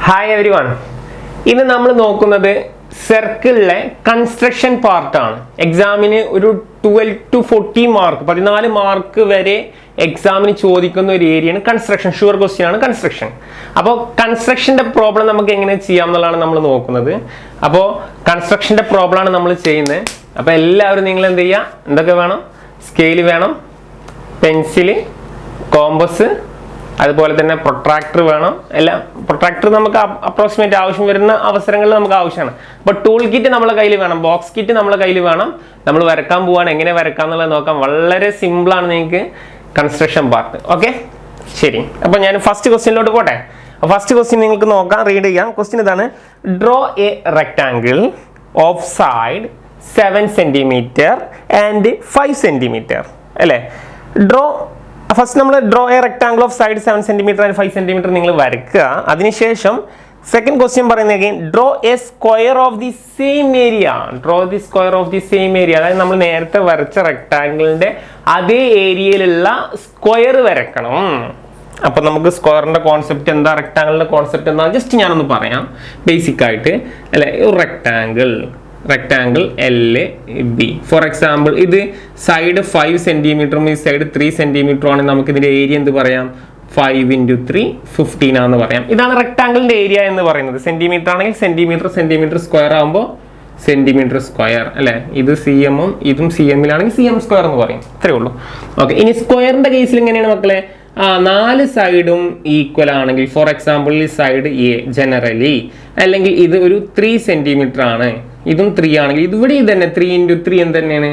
Hi every one. ഇന്ന് നമ്മൾ നോക്കുന്നത് സർക്കിളിലെ കൺസ്ട്രക്ഷൻ പാർട്ടാണ്. എക്സാമിന് ഒരു 12 to 14 മാർക്ക് 14 മാർക്ക് വരെ എക്സാമിന് ചോദിക്കുന്ന ഒരു ഏരിയയാണ് കൺസ്ട്രക്ഷൻ. ഷുവർ ക്വസ്റ്റ്യൻ ആണ് കൺസ്ട്രക്ഷൻ. അപ്പോൾ കൺസ്ട്രക്ഷൻ്റെ പ്രോബ്ലം നമുക്ക് എങ്ങനെ ചെയ്യാം എന്നുള്ളതാണ് നമ്മൾ നോക്കുന്നത്. അപ്പോൾ കൺസ്ട്രക്ഷൻ്റെ പ്രോബ്ലമാണ് നമ്മൾ ചെയ്യുന്നത്. അപ്പോൾ എല്ലാവരും നിങ്ങൾ എന്ത് ചെയ്യുക, എന്തൊക്കെ വേണം? സ്കെയിൽ വേണം, പെൻസില്, കോമ്പസ്, അതുപോലെ തന്നെ പ്രൊട്രാക്ടർ വേണം. എല്ലാം പ്രൊട്രാക്ടർ നമുക്ക് അപ്രോക്സിമേറ്റ് ആവശ്യം വരുന്ന അവസരങ്ങളിൽ നമുക്ക് ആവശ്യമാണ്. അപ്പോൾ ടൂൾ കിറ്റ് നമ്മളെ കയ്യിൽ വേണം, ബോക്സ് കിറ്റ് നമ്മളെ കയ്യിൽ വേണം. നമ്മൾ വരക്കാൻ പോവാണ്, എങ്ങനെ വരക്കാം എന്നുള്ളത് നോക്കാം. വളരെ സിമ്പിളാണ് നിങ്ങൾക്ക് കൺസ്ട്രക്ഷൻ പാർട്ട്. ഓക്കെ, ശരി. അപ്പോൾ ഞാൻ ഫസ്റ്റ് ക്വസ്റ്റ്യനിലോട്ട് പോട്ടെ. ഫസ്റ്റ് ക്വസ്റ്റ്യൻ നിങ്ങൾക്ക് നോക്കാം, റീഡ് ചെയ്യാം. ക്വസ്റ്റ്യൻ ഇതാണ്: draw A rectangle of side 7 cm and 5 cm. അല്ലേ? ഡ്രോ ഫസ്റ്റ് നമ്മൾ draw A rectangle of side 7 cm and 5 cm നിങ്ങൾ വരയ്ക്കുക. അതിനുശേഷം സെക്കൻഡ് ക്വസ്റ്റ്യൻ പറയുന്നത് again draw a square of the same area. Draw the square of the same area, അതായത് നമ്മൾ നേരത്തെ വരച്ച റെക്ടാങ്കിളിന്റെ അതേ ഏരിയയിലുള്ള സ്ക്വയർ വരക്കണം. അപ്പൊ നമുക്ക് സ്ക്വയറിന്റെ കോൺസെപ്റ്റ് എന്താ, റെക്ടാങ്കിളിന്റെ കോൺസെപ്റ്റ് എന്താ, ജസ്റ്റ് ഞാനൊന്ന് പറയാം ബേസിക് ആയിട്ട്. അല്ലെ, ഒരു rectangle L B. For example ഇത് സൈഡ് 5 cm ഈ സൈഡ് 3 cm ആണെങ്കിൽ നമുക്ക് ഇതിന്റെ ഏരിയ എന്ത് പറയാം? 5 × 3 15 ആണെന്ന് പറയാം. ഇതാണ് റെക്ടാങ്കിളിന്റെ ഏരിയ എന്ന് പറയുന്നത്. സെന്റിമീറ്റർ ആണെങ്കിൽ സെന്റിമീറ്റർ സ്ക്വയർ ആകുമ്പോൾ സെന്റിമീറ്റർ സ്ക്വയർ. അല്ലെ, ഇത് CM ഉം ഇതും CM ലാണെങ്കിൽ CM സ്ക്വയർ എന്ന് പറയും. അത്രേ ഉള്ളൂ. ഓക്കെ, ഇനി സ്ക്വയറിന്റെ കേസിൽ എങ്ങനെയാണ് മക്കളെ? 4 സൈഡും ഈക്വൽ ആണെങ്കിൽ, ഫോർ എക്സാമ്പിൾ ഈ സൈഡ് എ ജനറലി, അല്ലെങ്കിൽ ഇത് ഒരു 3 cm ആണ്, ഇതും 3 ആണെങ്കിൽ ഇതിവിടെ ഇത് തന്നെ 3 × 3 എന്ത് തന്നെയാണ്?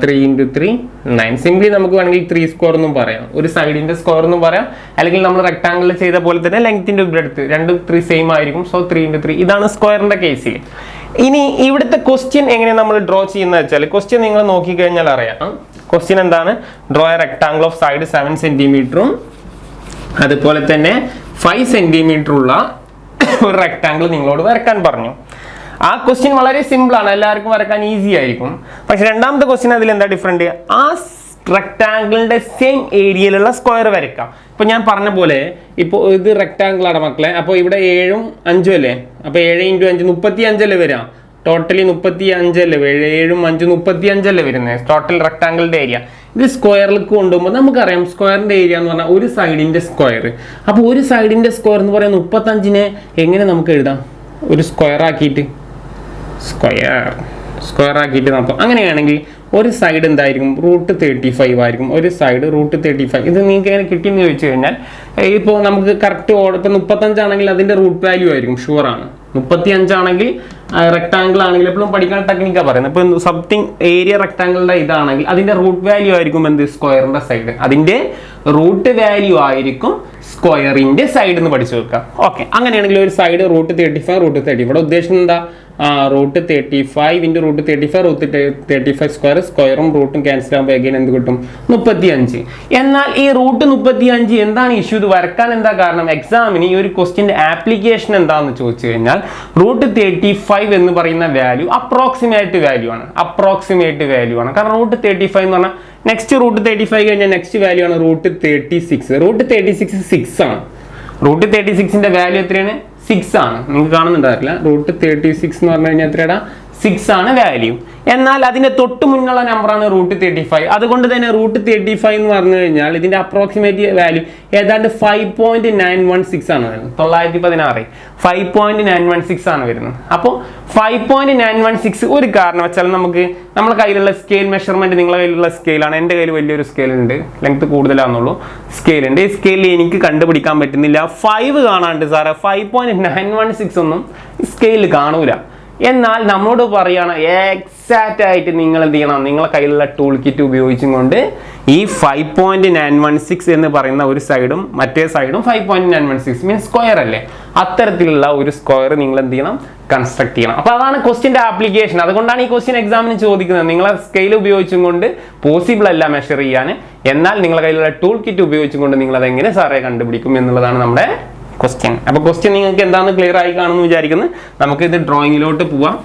3 × 3 9. സിംപ്ലി നമുക്ക് വേണമെങ്കിൽ 3 സ്ക്വയർ എന്നും പറയാം, ഒരു സൈഡിന്റെ സ്ക്വയർ എന്നും പറയാം. അല്ലെങ്കിൽ നമ്മൾ റെക്ടാങ്കിളിൽ ചെയ്ത പോലെ തന്നെ ലെങ്ത്തിന്റെ ബ്രെഡ്ത്ത് രണ്ടും 3 സെയിം ആയിരിക്കും. സോ 3 × 3 ഇതാണ് സ്ക്വയറിന്റെ കേസിൽ. ഇനി ഇവിടുത്തെ ക്വസ്റ്റ്യൻ എങ്ങനെ നമ്മൾ ഡ്രോ ചെയ്യുന്നത് വെച്ചാൽ, ക്വസ്റ്റ്യൻ നിങ്ങൾ നോക്കിക്കഴിഞ്ഞാൽ അറിയാം. ക്വസ്റ്റ്യൻ എന്താണ്? Draw A rectangle of side 7 cm അതുപോലെ തന്നെ 5 cm ഉള്ള ഒരു റെക്ടാങ്കിൾ നിങ്ങളോട് വരക്കാൻ പറഞ്ഞു. ആ ക്വസ്റ്റ്യൻ വളരെ സിമ്പിൾ ആണ്, എല്ലാവർക്കും വരക്കാൻ ഈസി ആയിരിക്കും. പക്ഷെ രണ്ടാമത്തെ ക്വസ്റ്റ്യൻ അതിൽ എന്താ ഡിഫറെന്റ്? ആ റെക്ടാങ്കിളിന്റെ സെയിം ഏരിയയിലുള്ള സ്ക്വയർ വരയ്ക്കാം. ഇപ്പൊ ഞാൻ പറഞ്ഞ പോലെ ഇപ്പോൾ ഇത് റെക്ടാങ്കിൾ ആണ് മക്കളെ. അപ്പോൾ ഇവിടെ 7 ഉം 5 അല്ലേ? അപ്പൊ 7 × 5 35 അല്ലേ വരാം? ടോട്ടലി 35 അല്ലേ? 7 ഉം 5 35 അല്ലേ വരുന്നത് ടോട്ടൽ റെക്ടാങ്കിളിന്റെ ഏരിയ. ഇത് സ്ക്വയറിലേക്ക് കൊണ്ടുപോകുമ്പോൾ നമുക്കറിയാം സ്ക്വയറിന്റെ ഏരിയ എന്ന് പറഞ്ഞാൽ ഒരു സൈഡിന്റെ സ്ക്വയർ. അപ്പോൾ ഒരു സൈഡിന്റെ സ്ക്വയർ എന്ന് പറയുന്നത് 35നെ എങ്ങനെ നമുക്ക് എഴുതാം? ഒരു സ്ക്വയർ ആക്കിയിട്ട് നോക്കാം. അങ്ങനെയാണെങ്കിൽ ഒരു സൈഡ് എന്തായിരിക്കും? √35 ആയിരിക്കും. ഒരു സൈഡ് √35. ഇത് നിങ്ങൾക്ക് എങ്ങനെ കിട്ടിയെന്ന് ചോദിച്ചു കഴിഞ്ഞാൽ, ഇപ്പോൾ നമുക്ക് കറക്റ്റ് ഓർഡർ, ഇപ്പം 35 ആണെങ്കിൽ അതിന്റെ റൂട്ട് വാല്യൂ ആയിരിക്കും, ഷുവർ ആണ്. 35 ആണെങ്കിൽ റെക്ടാങ്കിൾ ആണെങ്കിൽ എപ്പോഴും പഠിക്കാൻ ടെക്നിക്കാണ് പറയുന്നത്. ഇപ്പൊ സംതിങ് ഏരിയ റെക്ടാങ്കിളിന്റെ ഇതാണെങ്കിൽ അതിന്റെ റൂട്ട് വാല്യൂ ആയിരിക്കും എന്ത്? സ്ക്വയറിന്റെ സൈഡ്. അതിന്റെ റൂട്ട് വാല്യൂ ആയിരിക്കും സ്ക്വയറിന്റെ സൈഡ് എന്ന് പഠിച്ചു വെക്കാം. ഓക്കെ, അങ്ങനെയാണെങ്കിൽ ഒരു സൈഡ് √35 ഇവിടെ ഉദ്ദേശിക്കുന്നത് എന്താ? √35 × √35 സ്ക്വയറും റൂട്ടും ക്യാൻസൽ ആകുമ്പോൾ എഗൈൻ എന്ത് കിട്ടും? 35. എന്നാൽ ഈ √35 എന്താണ് ഇഷ്യൂ? ഇത് വരക്കാൻ എന്താ കാരണം? എക്സാമിന് ഈ ഒരു ക്വസ്റ്റ്യന്റെ ആപ്ലിക്കേഷൻ എന്താണെന്ന് ചോദിച്ചു കഴിഞ്ഞാൽ √35 എന്ന് പറയുന്ന വാല്യൂ അപ്രോക്സിമേറ്റ് വാല്യൂ ആണ്. കാരണം √35 എന്ന് പറഞ്ഞാൽ നെക്സ്റ്റ് √35 കഴിഞ്ഞാൽ നെക്സ്റ്റ് വാല്യൂ ആണ് √36. √36 6 ആണ്. √36ന്റെ വാല്യൂ എത്രയാണ്? 6 ആണ്. നിങ്ങൾക്ക് കാണുന്നുണ്ടാവില്ല. √36 എന്ന് പറഞ്ഞു കഴിഞ്ഞാൽ എത്രയാടാ? 6 ആണ് വാല്യൂ. എന്നാൽ അതിന്റെ തൊട്ട് മുന്നുള്ള നമ്പറാണ് √35. അതുകൊണ്ട് തന്നെ √35 എന്ന് പറഞ്ഞു കഴിഞ്ഞാൽ ഇതിന്റെ അപ്രോക്സിമേറ്റ് വാല്യൂ ഏതാണ്ട് 5.916 ആണ് വരുന്നത്. 916 5.916 ആണ് വരുന്നത്. അപ്പോൾ 5.916 ഒരു കാരണം വെച്ചാൽ നമുക്ക് നമ്മുടെ കയ്യിലുള്ള സ്കെയിൽ മെഷർമെന്റ്, നിങ്ങളുടെ കയ്യിലുള്ള സ്കെയിലാണ്. എൻ്റെ കയ്യിൽ വലിയൊരു സ്കെയിൽ ഉണ്ട്, ലെങ്ത് കൂടുതലാണെന്നുള്ളൂ. സ്കെയിൽ ഉണ്ട്. ഈ സ്കെയിലിൽ എനിക്ക് കണ്ടുപിടിക്കാൻ പറ്റുന്നില്ല. 5 കാണാണ്ട് സാറേ, 5.916 ഒന്നും സ്കെയിലിൽ കാണൂല. എന്നാൽ നമ്മളോട് പറയാണ് എക്സാക്റ്റ് ആയിട്ട് നിങ്ങൾ എന്ത് ചെയ്യണം? നിങ്ങളെ കയ്യിലുള്ള ടൂൾ കിറ്റ് ഉപയോഗിച്ചും കൊണ്ട് ഈ 5.916 എന്ന് പറയുന്ന ഒരു സൈഡും മറ്റേ സൈഡും 5.916 മീൻസ് സ്ക്വയർ അല്ലേ? അത്തരത്തിലുള്ള ഒരു സ്ക്വയർ നിങ്ങൾ എന്ത് ചെയ്യണം? കൺസ്ട്രക്ട് ചെയ്യണം. അപ്പോൾ അതാണ് ക്വസ്റ്റ്യന്റെ ആപ്ലിക്കേഷൻ. അതുകൊണ്ടാണ് ഈ ക്വസ്റ്റ്യൻ എക്സാമിന് ചോദിക്കുന്നത്. നിങ്ങളെ സ്കെയിൽ ഉപയോഗിച്ചും കൊണ്ട് പോസിബിൾ അല്ല മെഷർ ചെയ്യാൻ. എന്നാൽ നിങ്ങളുടെ കയ്യിലുള്ള ടൂൾ കിറ്റ് ഉപയോഗിച്ചും കൊണ്ട് നിങ്ങൾ അതെങ്ങനെ സാറേ കണ്ടുപിടിക്കും എന്നുള്ളതാണ് നമ്മുടെ ക്വസ്റ്റ്യൻ. അപ്പോൾ ക്വസ്റ്റ്യൻ നിങ്ങൾക്ക് എന്താണെന്ന് ക്ലിയർ ആയി കാണുമെന്ന് വിചാരിക്കുന്നു. നമുക്ക് ഇത് ഡ്രോയിങ്ങിലോട്ട് പോവാം.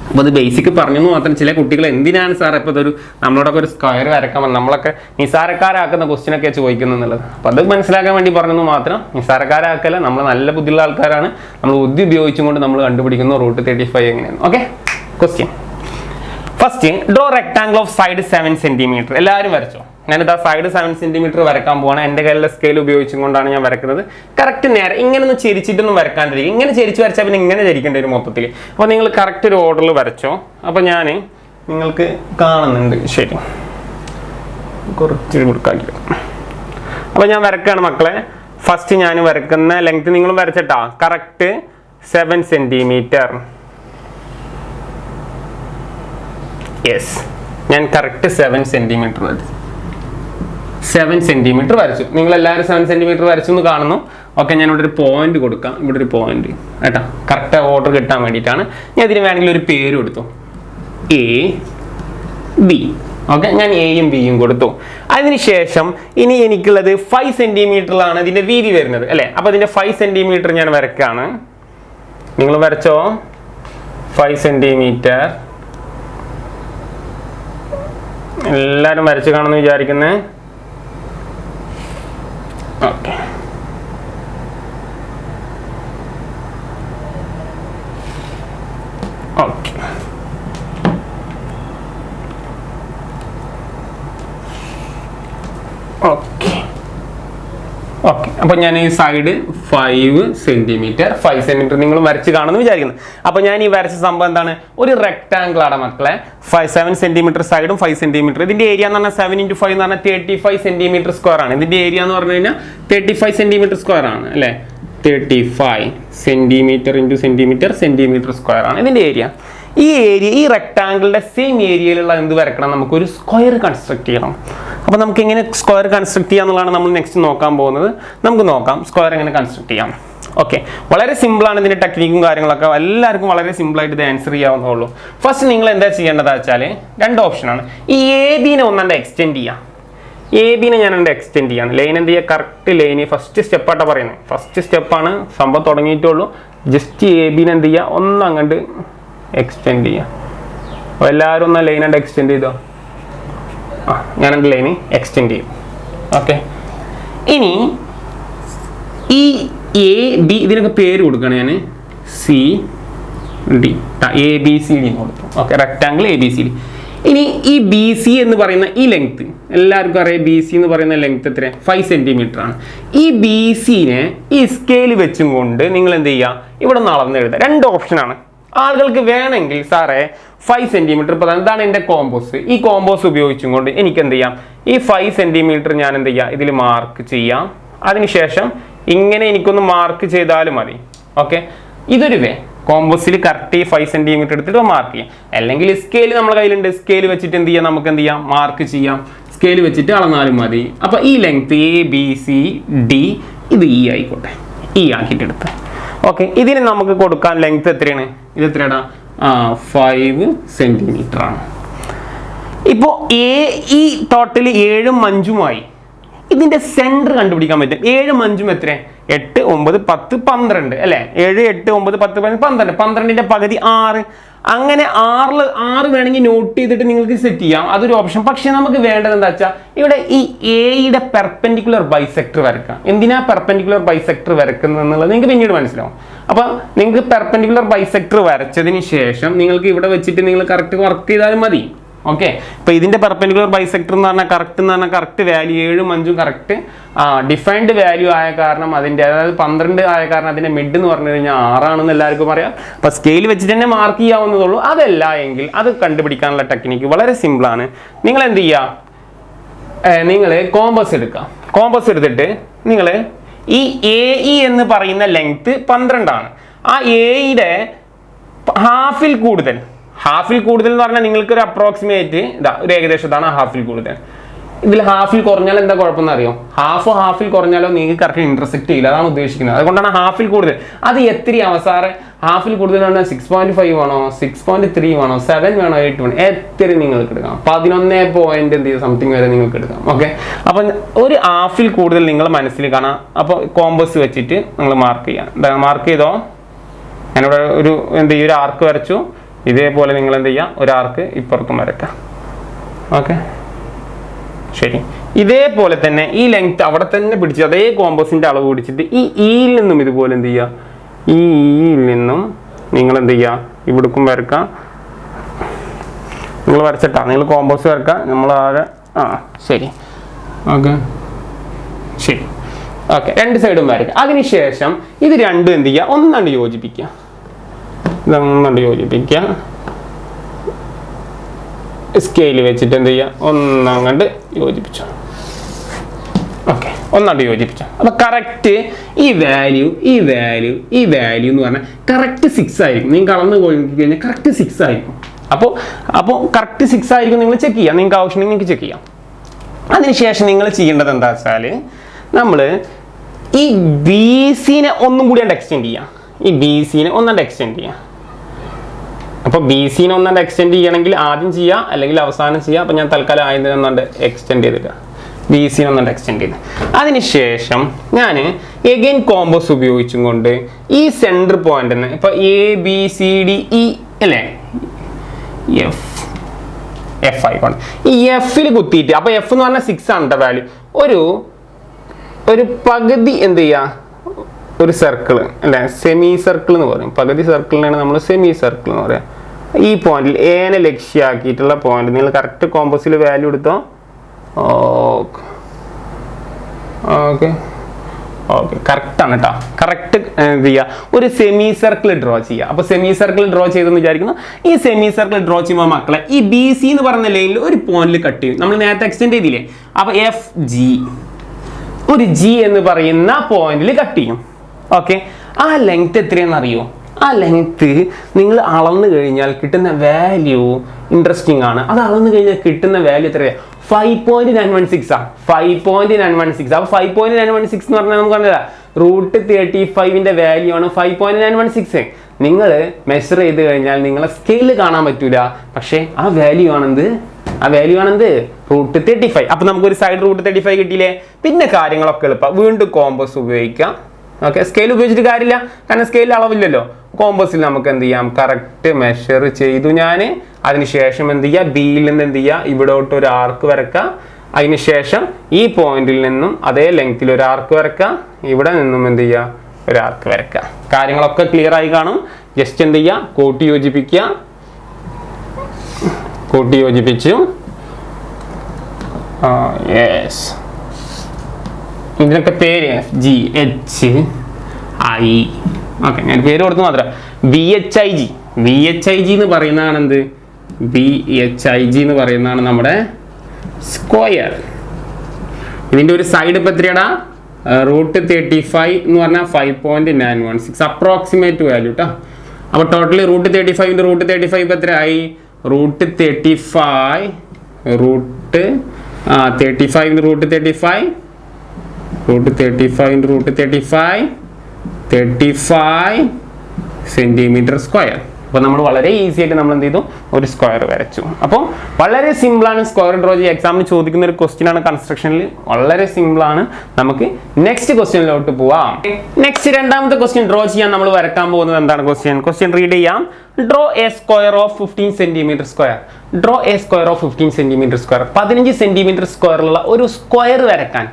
അപ്പോൾ അത് ബേസിക് പറഞ്ഞെന്ന് മാത്രം ചില കുട്ടികൾ എന്തിനാണ് സാർ ഇപ്പോൾ ഇതൊരു നമ്മളോടൊക്കെ ഒരു സ്ക്വയർ വരക്കാൻ നമ്മളൊക്കെ നിസാരക്കാരാക്കുന്ന ക്വസ്റ്റ്യനൊക്കെ ചോദിക്കുന്നു എന്നുള്ളത്. അപ്പോൾ അത് മനസ്സിലാക്കാൻ വേണ്ടി പറഞ്ഞെന്ന് മാത്രം. നിസാരക്കാരാക്കല്ല, നമ്മൾ നല്ല ബുദ്ധിയുള്ള ആൾക്കാരാണ്. നമ്മൾ ബുദ്ധി ഉപയോഗിച്ചുകൊണ്ട് നമ്മൾ കണ്ടുപിടിക്കുന്നു റൂട്ട് 35 എങ്ങനെയാണ്. Okay, question first, draw rectangle of side 7 centimetre. എല്ലാവരും വരച്ചോ. ഞാനിതാ സൈഡ് 7 സെന്റിമീറ്റർ വരക്കാൻ പോവാണ്. എൻ്റെ കയ്യിലുള്ള സ്കെയിൽ ഉപയോഗിച്ചുകൊണ്ടാണ് ഞാൻ വരക്കുന്നത്. കറക്റ്റ് നേരെ ഇങ്ങനൊന്നും ചെരിച്ചിട്ടൊന്നും വരക്കാണ്ടിരിക്കും. ഇങ്ങനെ ചെരിച്ച് വരച്ചാൽ പിന്നെ ഇങ്ങനെ ചരിക്കേണ്ടി വരും മൊത്തത്തിൽ. അപ്പോൾ നിങ്ങൾ കറക്റ്റ് ഒരു ഓർഡറിൽ വരച്ചോ. അപ്പോൾ ഞാൻ നിങ്ങൾക്ക് കാണുന്നുണ്ട്. ശരി, കുറച്ച് കൊടുക്കാക്കി. അപ്പോൾ ഞാൻ വരക്കാണ് മക്കളെ. ഫസ്റ്റ് ഞാൻ വരക്കുന്ന ലെങ്ത് നിങ്ങൾ വരച്ചിട്ടാ കറക്റ്റ് 7 സെന്റിമീറ്റർ. യെസ്, ഞാൻ കറക്റ്റ് 7 സെന്റിമീറ്റർ വരച്ചു. 7 സെന്റിമീറ്റർ വരച്ചു. നിങ്ങൾ എല്ലാവരും 7 സെന്റിമീറ്റർ വരച്ചു എന്ന് കാണുന്നു. ഓക്കെ, ഞാൻ ഇവിടെ ഒരു പോയിന്റ് കൊടുക്കാം. ഇവിടെ ഒരു പോയിന്റ് കേട്ടോ, കറക്റ്റ് ഓർഡർ കിട്ടാൻ വേണ്ടിയിട്ടാണ്. ഞാൻ ഇതിന് വേണമെങ്കിൽ ഒരു പേര് കൊടുത്തു, എ ബി. ഓക്കെ, ഞാൻ എയും ബിയും കൊടുത്തു. അതിനുശേഷം ഇനി എനിക്കുള്ളത് 5 സെന്റിമീറ്ററിലാണ് ഇതിന്റെ വീതി വരുന്നത് അല്ലേ. അപ്പൊ ഇതിന്റെ 5 സെന്റിമീറ്റർ ഞാൻ വരക്കാണ്. നിങ്ങൾ വരച്ചോ. 5 സെന്റിമീറ്റർ എല്ലാവരും വരച്ച് കാണുമെന്ന് വിചാരിക്കുന്നത്. Okay, okay, okay, okay. അപ്പോൾ ഞാൻ ഈ സൈഡ് 5 സെന്റിമീറ്റർ നിങ്ങൾ വരച്ച് കാണുമെന്ന് വിചാരിക്കുന്നത്. അപ്പോൾ ഞാൻ ഈ വരച്ച സംഭവം എന്താണ്? ഒരു റെക്ടാംഗിൾ ആണ് മക്കളെ. 7 സെന്റിമീറ്റർ സൈഡും 5 സെന്റിമീറ്റർ. ഇതിന്റെ ഏരിയ എന്ന് പറഞ്ഞാൽ 7 × 5 എന്ന് പറഞ്ഞാൽ 35 സെന്റിമീറ്റർ സ്ക്വയർ ആണ്. ഇതിന്റെ ഏരിയ എന്ന് പറഞ്ഞു കഴിഞ്ഞാൽ 35 സെന്റിമീറ്റർ സ്ക്വയർ ആണ് അല്ലേ. 35 സെന്റിമീറ്റർ × സെന്റിമീറ്റർ സ്ക്വയർ ആണ് ഇതിന്റെ ഏരിയ. ഈ ഏരിയ, ഈ റെക്ടാംഗിളിന്റെ സെയിം ഏരിയയിലുള്ള എന്ത് വരക്കണം? നമുക്കൊരു സ്ക്വയർ കൺസ്ട്രക്ട് ചെയ്യണം. അപ്പോൾ നമുക്ക് എങ്ങനെ സ്ക്വയർ കൺസ്ട്രക്ട് ചെയ്യാം എന്നുള്ളതാണ് നമ്മൾ നെക്സ്റ്റ് നോക്കാൻ പോകുന്നത്. നമുക്ക് നോക്കാം സ്ക്വയർ എങ്ങനെ കൺസ്ട്രക്ട് ചെയ്യാം. ഓക്കെ, വളരെ സിമ്പിളാണ് ഇതിന്റെ ടെക്നിക്കും കാര്യങ്ങളൊക്കെ. എല്ലാവർക്കും വളരെ സിമ്പിളായിട്ട് ഇത് ആൻസർ ചെയ്യാവുന്നതുള്ളൂ. ഫസ്റ്റ് നിങ്ങൾ എന്താ ചെയ്യേണ്ടതെന്ന് വെച്ചാൽ 2 ഓപ്ഷനാണ്. ഈ എ ബിനെ ഒന്നാണ്ട് എക്സ്റ്റെൻഡ് ചെയ്യാം. എ ബിനെ ഞാൻ എക്സ്റ്റെൻഡ് ചെയ്യാണ്. ലൈൻ എന്ത് ചെയ്യുക? കറക്റ്റ് ലൈന് ഫസ്റ്റ് സ്റ്റെപ്പായിട്ടാണ് പറയുന്നത്. ഫസ്റ്റ് സ്റ്റെപ്പാണ്, സംഭവം തുടങ്ങിയിട്ടുള്ളൂ. ജസ്റ്റ് എ ബിനെ എന്ത് ചെയ്യുക? ഒന്നങ്ങോട്ട് എക്സ്റ്റെൻഡ് ചെയ്യുക. അപ്പോൾ എല്ലാവരും ഒന്ന് ലൈൻ ആയിട്ട് എക്സ്റ്റെൻഡ് ചെയ്തോ. ഞാൻ എൻ്റെ ലൈന് എക്സ്റ്റെൻഡ് ചെയ്യും. ഓക്കെ, ഇനി ഈ എ ബി ഇതിനൊക്കെ പേര് കൊടുക്കുകയാണ് ഞാൻ. C D, A B C D എന്ന് കൊടുത്തു. Okay, rectangle A B C D. ഇനി ഈ ബി സി എന്ന് പറയുന്ന ഈ ലെങ്ത് എല്ലാവർക്കും അറിയാം. ബി സി എന്ന് പറയുന്ന ലെങ്ത് എത്ര? 5 സെന്റിമീറ്റർ ആണ്. ഈ ബി സിനെ ഈ സ്കെയിൽ വെച്ചും കൊണ്ട് നിങ്ങൾ എന്ത് ചെയ്യുക? ഇവിടെ നിന്ന് അളന്ന് എഴുതുക. 2 ഓപ്ഷനാണ്. ആളുകൾക്ക് വേണമെങ്കിൽ സാറേ 5 സെന്റിമീറ്റർ, ഇപ്പോൾ എന്താണ് എൻ്റെ കോമ്പോസ്, ഈ കോമ്പോസ് ഉപയോഗിച്ചും കൊണ്ട് എനിക്ക് എന്ത് ചെയ്യാം? ഈ 5 സെന്റിമീറ്റർ ഞാൻ എന്ത് ചെയ്യാം? ഇതിൽ മാർക്ക് ചെയ്യാം. അതിനുശേഷം ഇങ്ങനെ എനിക്കൊന്ന് മാർക്ക് ചെയ്താലും മതി. ഓക്കെ, ഇതൊരു വേ. കോമ്പോസിൽ കറക്റ്റ് 5 സെന്റിമീറ്റർ എടുത്തിട്ട് മാർക്ക് ചെയ്യാം. അല്ലെങ്കിൽ സ്കെയിൽ നമ്മുടെ കയ്യിലുണ്ട്. സ്കെയിൽ വെച്ചിട്ട് എന്ത് ചെയ്യാം? നമുക്ക് എന്ത് ചെയ്യാം? മാർക്ക് ചെയ്യാം. സ്കെയിൽ വെച്ചിട്ട് അളന്നാലും മതി. അപ്പോൾ ഈ length A B C D ഇത് ഇ ആയിക്കോട്ടെ. ഇ ആക്കിയിട്ട് എടുത്ത്. ഓക്കെ, ഇതിന് നമുക്ക് കൊടുക്കാൻ ലെങ്ത് എത്രയാണ്? ഇത് എത്രയാടാ? 5 സെന്റിമീറ്റർ ആണ്. ഇപ്പോൾ ഈ ടോട്ടൽ 7ഉം 5ഉമായി ഇതിന്റെ സെന്റർ കണ്ടുപിടിക്കാൻ പറ്റും. 7ഉം 5ഉം എത്ര? 8, 9, 10, 12 അല്ലേ. 7, 8, 9, 10, 12. 12ന്റെ പകുതി 6. അങ്ങനെ 6 വേണമെങ്കിൽ നോട്ട് ചെയ്തിട്ട് നിങ്ങൾക്ക് സെറ്റ് ചെയ്യാം. അതൊരു ഓപ്ഷൻ. പക്ഷെ നമുക്ക് വേണ്ടത് എന്താ വെച്ചാൽ ഇവിടെ ഈ എയുടെ പെർപെൻഡിക്കുലർ ബൈസെക്ടർ വരക്കാം. എന്തിനാ പെർപെൻഡിക്കുലർ ബൈസെക്ടർ വരക്കുന്നത് എന്നുള്ളത് നിങ്ങൾക്ക് പിന്നീട് മനസ്സിലാവും. അപ്പോൾ നിങ്ങൾക്ക് പെർപെൻഡിക്കുലർ ബൈസെക്ടർ വരച്ചതിന് ശേഷം നിങ്ങൾക്ക് ഇവിടെ വെച്ചിട്ട് നിങ്ങൾ കറക്റ്റ് വർക്ക് ചെയ്താലും മതി. ഓക്കെ, ഇപ്പോൾ ഇതിന്റെ പെർപെൻഡിക്കുലർ ബൈസെക്ടർ എന്ന് പറഞ്ഞാൽ കറക്റ്റ് വാല്യൂ 7ഉം 5ഉം കറക്റ്റ് ഡിഫൈൻഡ് വാല്യൂ ആയ കാരണം അതിന്റെ, അതായത് 12 ആയ കാരണം അതിന്റെ മിഡ് എന്ന് പറഞ്ഞു കഴിഞ്ഞാൽ 6 ആണെന്ന് എല്ലാവർക്കും പറയാം. അപ്പോൾ സ്കെയിൽ വെച്ചിട്ട് തന്നെ മാർക്ക് ചെയ്യാവുന്നതുള്ളൂ. അതല്ല എങ്കിൽ അത് കണ്ടുപിടിക്കാനുള്ള ടെക്നിക്ക് വളരെ സിമ്പിളാണ്. നിങ്ങൾ എന്ത് ചെയ്യുക? നിങ്ങൾ കോമ്പസ് എടുക്കുക. കോമ്പസ് എടുത്തിട്ട് നിങ്ങൾ ഈ എ ഇ എന്ന് പറയുന്ന ലെങ്ത് 12 ആണ്. ആ എയുടെ ഹാഫിൽ കൂടുതൽ എന്ന് പറഞ്ഞാൽ നിങ്ങൾക്കൊരു അപ്രോക്സിമേറ്റ് ഒരു ഏകദേശം ഇതാണ് ഹാഫിൽ കൂടുതൽ. ഇതിൽ ഹാഫിൽ കുറഞ്ഞാൽ എന്താ കുഴപ്പമെന്ന് അറിയോ? ഹാഫിൽ കുറഞ്ഞാലോ നിങ്ങൾക്ക് കറക്റ്റ് ഇന്റർസെക്ട് ചെയ്യില്ല. അതാണ് ഉദ്ദേശിക്കുന്നത്. അതുകൊണ്ടാണ് ഹാഫിൽ കൂടുതൽ. അത് എത്രയാവും സാറേ? ഹാഫിൽ കൂടുതൽ പറഞ്ഞാൽ 6.5 വേണോ, 6.3 വേണോ, 7 വേണോ, 8 വേണോ, എത്ര നിങ്ങൾക്ക് എടുക്കാം? 11 സംതിങ് വരെ നിങ്ങൾക്ക് എടുക്കാം. ഓക്കെ, അപ്പം ഒരു ഹാഫിൽ കൂടുതൽ നിങ്ങൾ മനസ്സിൽ കാണാം. അപ്പോൾ കോമ്പസ് വെച്ചിട്ട് നിങ്ങൾ മാർക്ക് ചെയ്യാം. മാർക്ക് ചെയ്തോ? ഞാനിവിടെ ഒരു ആർക്ക് വരച്ചു. ഇതേപോലെ നിങ്ങൾ എന്ത് ചെയ്യുക, ഒരു ആർക്ക് ഇപ്പുറത്തും വരയ്ക്കാം. ഓക്കെ, ശരി. ഇതേപോലെ തന്നെ ഈ ലെങ്ത് അവിടെ തന്നെ പിടിച്ച് അതേ കോമ്പസിൻ്റെ അളവ് പിടിച്ചിട്ട് ഈ ഇയിൽ നിന്നും ഇതുപോലെ എന്ത് ചെയ്യുക, ഈ ഇയിൽ നിന്നും നിങ്ങൾ എന്ത് ചെയ്യുക, ഇവിടേക്കും വരക്കാം. നിങ്ങൾ വരച്ചിട്ടാ, നിങ്ങൾ കോമ്പസ് വരക്കാം. നമ്മൾ ആകെ ശരി. ഓക്കെ, ശരി. ഓക്കെ, രണ്ട് സൈഡും വരയ്ക്കുക. അതിനുശേഷം ഇത് രണ്ടും എന്ത് ചെയ്യുക, ഒന്നാണ്ട് യോജിപ്പിക്കുക. ഇതൊന്നാണ്ട് യോജിപ്പിക്കുക. സ്കെയിൽ വെച്ചിട്ട് എന്ത് ചെയ്യുക, ഒന്നങ്ങണ്ട് യോജിപ്പിച്ചു. ഓക്കെ, ഒന്നാണ്ട് യോജിപ്പിച്ചു. അപ്പോൾ കറക്റ്റ് ഈ വാല്യൂ എന്ന് പറഞ്ഞാൽ കറക്റ്റ് 6 ആയിരിക്കും. നിങ്ങൾ അളന്ന് പോയി കഴിഞ്ഞാൽ കറക്റ്റ് 6 ആയിരിക്കും. അപ്പോൾ കറക്റ്റ് 6 ആയിരിക്കും. നിങ്ങൾ ചെക്ക് ചെയ്യാം, നിങ്ങൾക്ക് ആവശ്യമുണ്ടെങ്കിൽ നിങ്ങൾക്ക് ചെക്ക് ചെയ്യാം. അതിനുശേഷം നിങ്ങൾ ചെയ്യേണ്ടത് എന്താ വെച്ചാൽ, നമ്മൾ ഈ ബി സിനെ ഒന്നും കൂടി എക്സ്റ്റെൻഡ് ചെയ്യാം. ഈ ബി സിനെ ഒന്നാണ്ട് എക്സ്റ്റെൻഡ് ചെയ്യാം. അപ്പോൾ ബി സിനെ ഒന്നാണ്ട് എക്സ്റ്റെൻഡ് ചെയ്യണമെങ്കിൽ ആദ്യം ചെയ്യുക, അല്ലെങ്കിൽ അവസാനം ചെയ്യുക. അപ്പോൾ ഞാൻ തൽക്കാലം ആദ്യം ഒന്നാണ്ട് എക്സ്റ്റെൻഡ് ചെയ്തിട്ട് ബി സിനെ ഒന്നാണ്ട് എക്സ്റ്റെൻഡ് ചെയ്ത് അതിനുശേഷം ഞാൻ എഗെയിൻ കോമ്പസ് ഉപയോഗിച്ചും കൊണ്ട് ഈ സെൻറ്റർ പോയിന്റിന് ഇപ്പോൾ ABCDE അല്ലേ, എഫ് ആയിക്കോട്ടെ. ഈ എഫിൽ കുത്തിയിട്ട്, അപ്പോൾ എഫ് എന്ന് പറഞ്ഞാൽ 6 ആണ് വാല്യൂ. ഒരു പകുതി എന്ത് ചെയ്യുക, ഒരു സർക്കിൾ അല്ലേ, സെമി സർക്കിൾ എന്ന് പറയും. പകുതി സർക്കിളിനാണ് നമ്മൾ സെമി സർക്കിൾ എന്ന് പറയാം. ഈ പോയിന്റിൽ ഏനെ ലക്ഷ്യമാക്കിയിട്ടുള്ള പോയിന്റ് നിങ്ങൾ കറക്റ്റ് കോമ്പസിൽ വാല്യൂ എടുത്തോ. ഓക്കെ ഓക്കെ ഓക്കെ, കറക്റ്റാണ് കേട്ടോ. കറക്റ്റ് എന്ത് ചെയ്യുക, ഒരു സെമി സർക്കിൾ ഡ്രോ ചെയ്യുക. അപ്പോൾ സെമി സർക്കിൾ ഡ്രോ ചെയ്തെന്ന് വിചാരിക്കുന്നു. ഈ സെമി സർക്കിൾ ഡ്രോ ചെയ്യുമ്പോൾ മക്കളെ ഈ BC എന്ന് പറയുന്ന ലൈനിൽ ഒരു പോയിന്റിൽ കട്ട് ചെയ്യും. നമ്മൾ നേരത്തെ എക്സ്റ്റെൻഡ് ചെയ്തില്ലേ. അപ്പോൾ FG ഒരു G എന്ന് പറയുന്ന പോയിന്റിൽ കട്ട് ചെയ്യും. ഓക്കെ, ആ ലെങ്ത് എത്രയാണെന്ന് അറിയോ? ആ ലെങ്ത് നിങ്ങൾ അളന്നു കഴിഞ്ഞാൽ കിട്ടുന്ന വാല്യൂ ഇൻട്രസ്റ്റിംഗ് ആണ്. അത് അളന്നു കഴിഞ്ഞാൽ കിട്ടുന്ന വാല്യൂ എത്രയാണ്? 5.916 ആണ്. 5.916. അപ്പോൾ 5.916 എന്ന് പറഞ്ഞാൽ നമുക്ക് കണ്ടതാ √35ന്റെ വാല്യൂ ആണ് 5.916. നിങ്ങൾ മെഷർ ചെയ്ത് കഴിഞ്ഞാൽ നിങ്ങളെ സ്കെയിൽ കാണാൻ പറ്റൂല, പക്ഷേ ആ വാല്യൂ ആണെന്ത് √35. അപ്പൊ നമുക്കൊരു സൈഡ് √35 കിട്ടിയില്ലേ. പിന്നെ കാര്യങ്ങളൊക്കെ എളുപ്പം. വീണ്ടും കോമ്പസ് ഉപയോഗിക്കാം. ഓക്കെ, സ്കെയിൽ ഉപയോഗിച്ചിട്ട് കാര്യമില്ല, കാരണം സ്കെയിൽ അളവില്ലല്ലോ. കോമ്പസിൽ നമുക്ക് എന്ത് ചെയ്യാം, കറക്റ്റ് മെഷർ ചെയ്തു ഞാൻ. അതിനുശേഷം എന്ത് ചെയ്യുക, ബിയിൽ നിന്ന് എന്ത് ചെയ്യുക, ഇവിടോട്ട് ഒരു ആർക്ക് വരക്കുക. അതിനുശേഷം ഈ പോയിന്റിൽ നിന്നും അതേ ലെങ്ത്തിൽ ഒരു ആർക്ക് വരക്കുക. ഇവിടെ നിന്നും എന്ത് ചെയ്യുക, ഒരു ആർക്ക് വരക്കുക. കാര്യങ്ങളൊക്കെ ക്ലിയർ ആയി കാണും. ജസ്റ്റ് എന്ത് ചെയ്യുക, കൂട്ടി യോജിപ്പിച്ചു. യെസ്, ഇതിനൊക്കെ പേര് GHI. ഓക്കെ, ഞാൻ പേര് കൊടുത്തു മാത്രം. VHIG എന്ന് പറയുന്നതാണ് എന്ത്, VHIG എന്ന് പറയുന്നതാണ് നമ്മുടെ സ്ക്വയർ. ഇതിൻ്റെ ഒരു സൈഡ് ഇപ്പം എത്രയാടാ, √35 എന്ന് പറഞ്ഞാൽ 5.916 അപ്രോക്സിമേറ്റ് വാല്യൂ കേട്ടോ. അപ്പോൾ ടോട്ടലി √35 √35 ഇപ്പം എത്ര ആയി, √35 35 സെന്റിമീറ്റർ സ്ക്വയർ. അപ്പോൾ നമ്മൾ വളരെ ഈസി ആയിട്ട് നമ്മൾ എന്ത് ചെയ്തു, ഒരു സ്ക്വയർ വരച്ചു. അപ്പോൾ വളരെ സിമ്പിളാണ് സ്ക്വയർ ഡ്രോ ചെയ്യുക. എക്സാമിന് ചോദിക്കുന്ന ഒരു ക്വസ്റ്റ്യൻ ആണ് കൺസ്ട്രക്ഷനിൽ. വളരെ സിമ്പിളാണ്. നമുക്ക് നെക്സ്റ്റ് ക്വസ്റ്റ്യനിലോട്ട് പോവാം. നെക്സ്റ്റ് രണ്ടാമത്തെ ക്വസ്റ്റ്യൻ ഡ്രോ ചെയ്യാൻ നമ്മൾ വരക്കാൻ പോകുന്നത് എന്താണ്? ക്വസ്റ്റ്യൻ റീഡ് ചെയ്യാം. Draw a square of 15 centimetre square. Draw a square of 15 centimetre square. 15 centimetre സ്ക്വയറുള്ള ഒരു സ്ക്വയർ വരക്കാൻ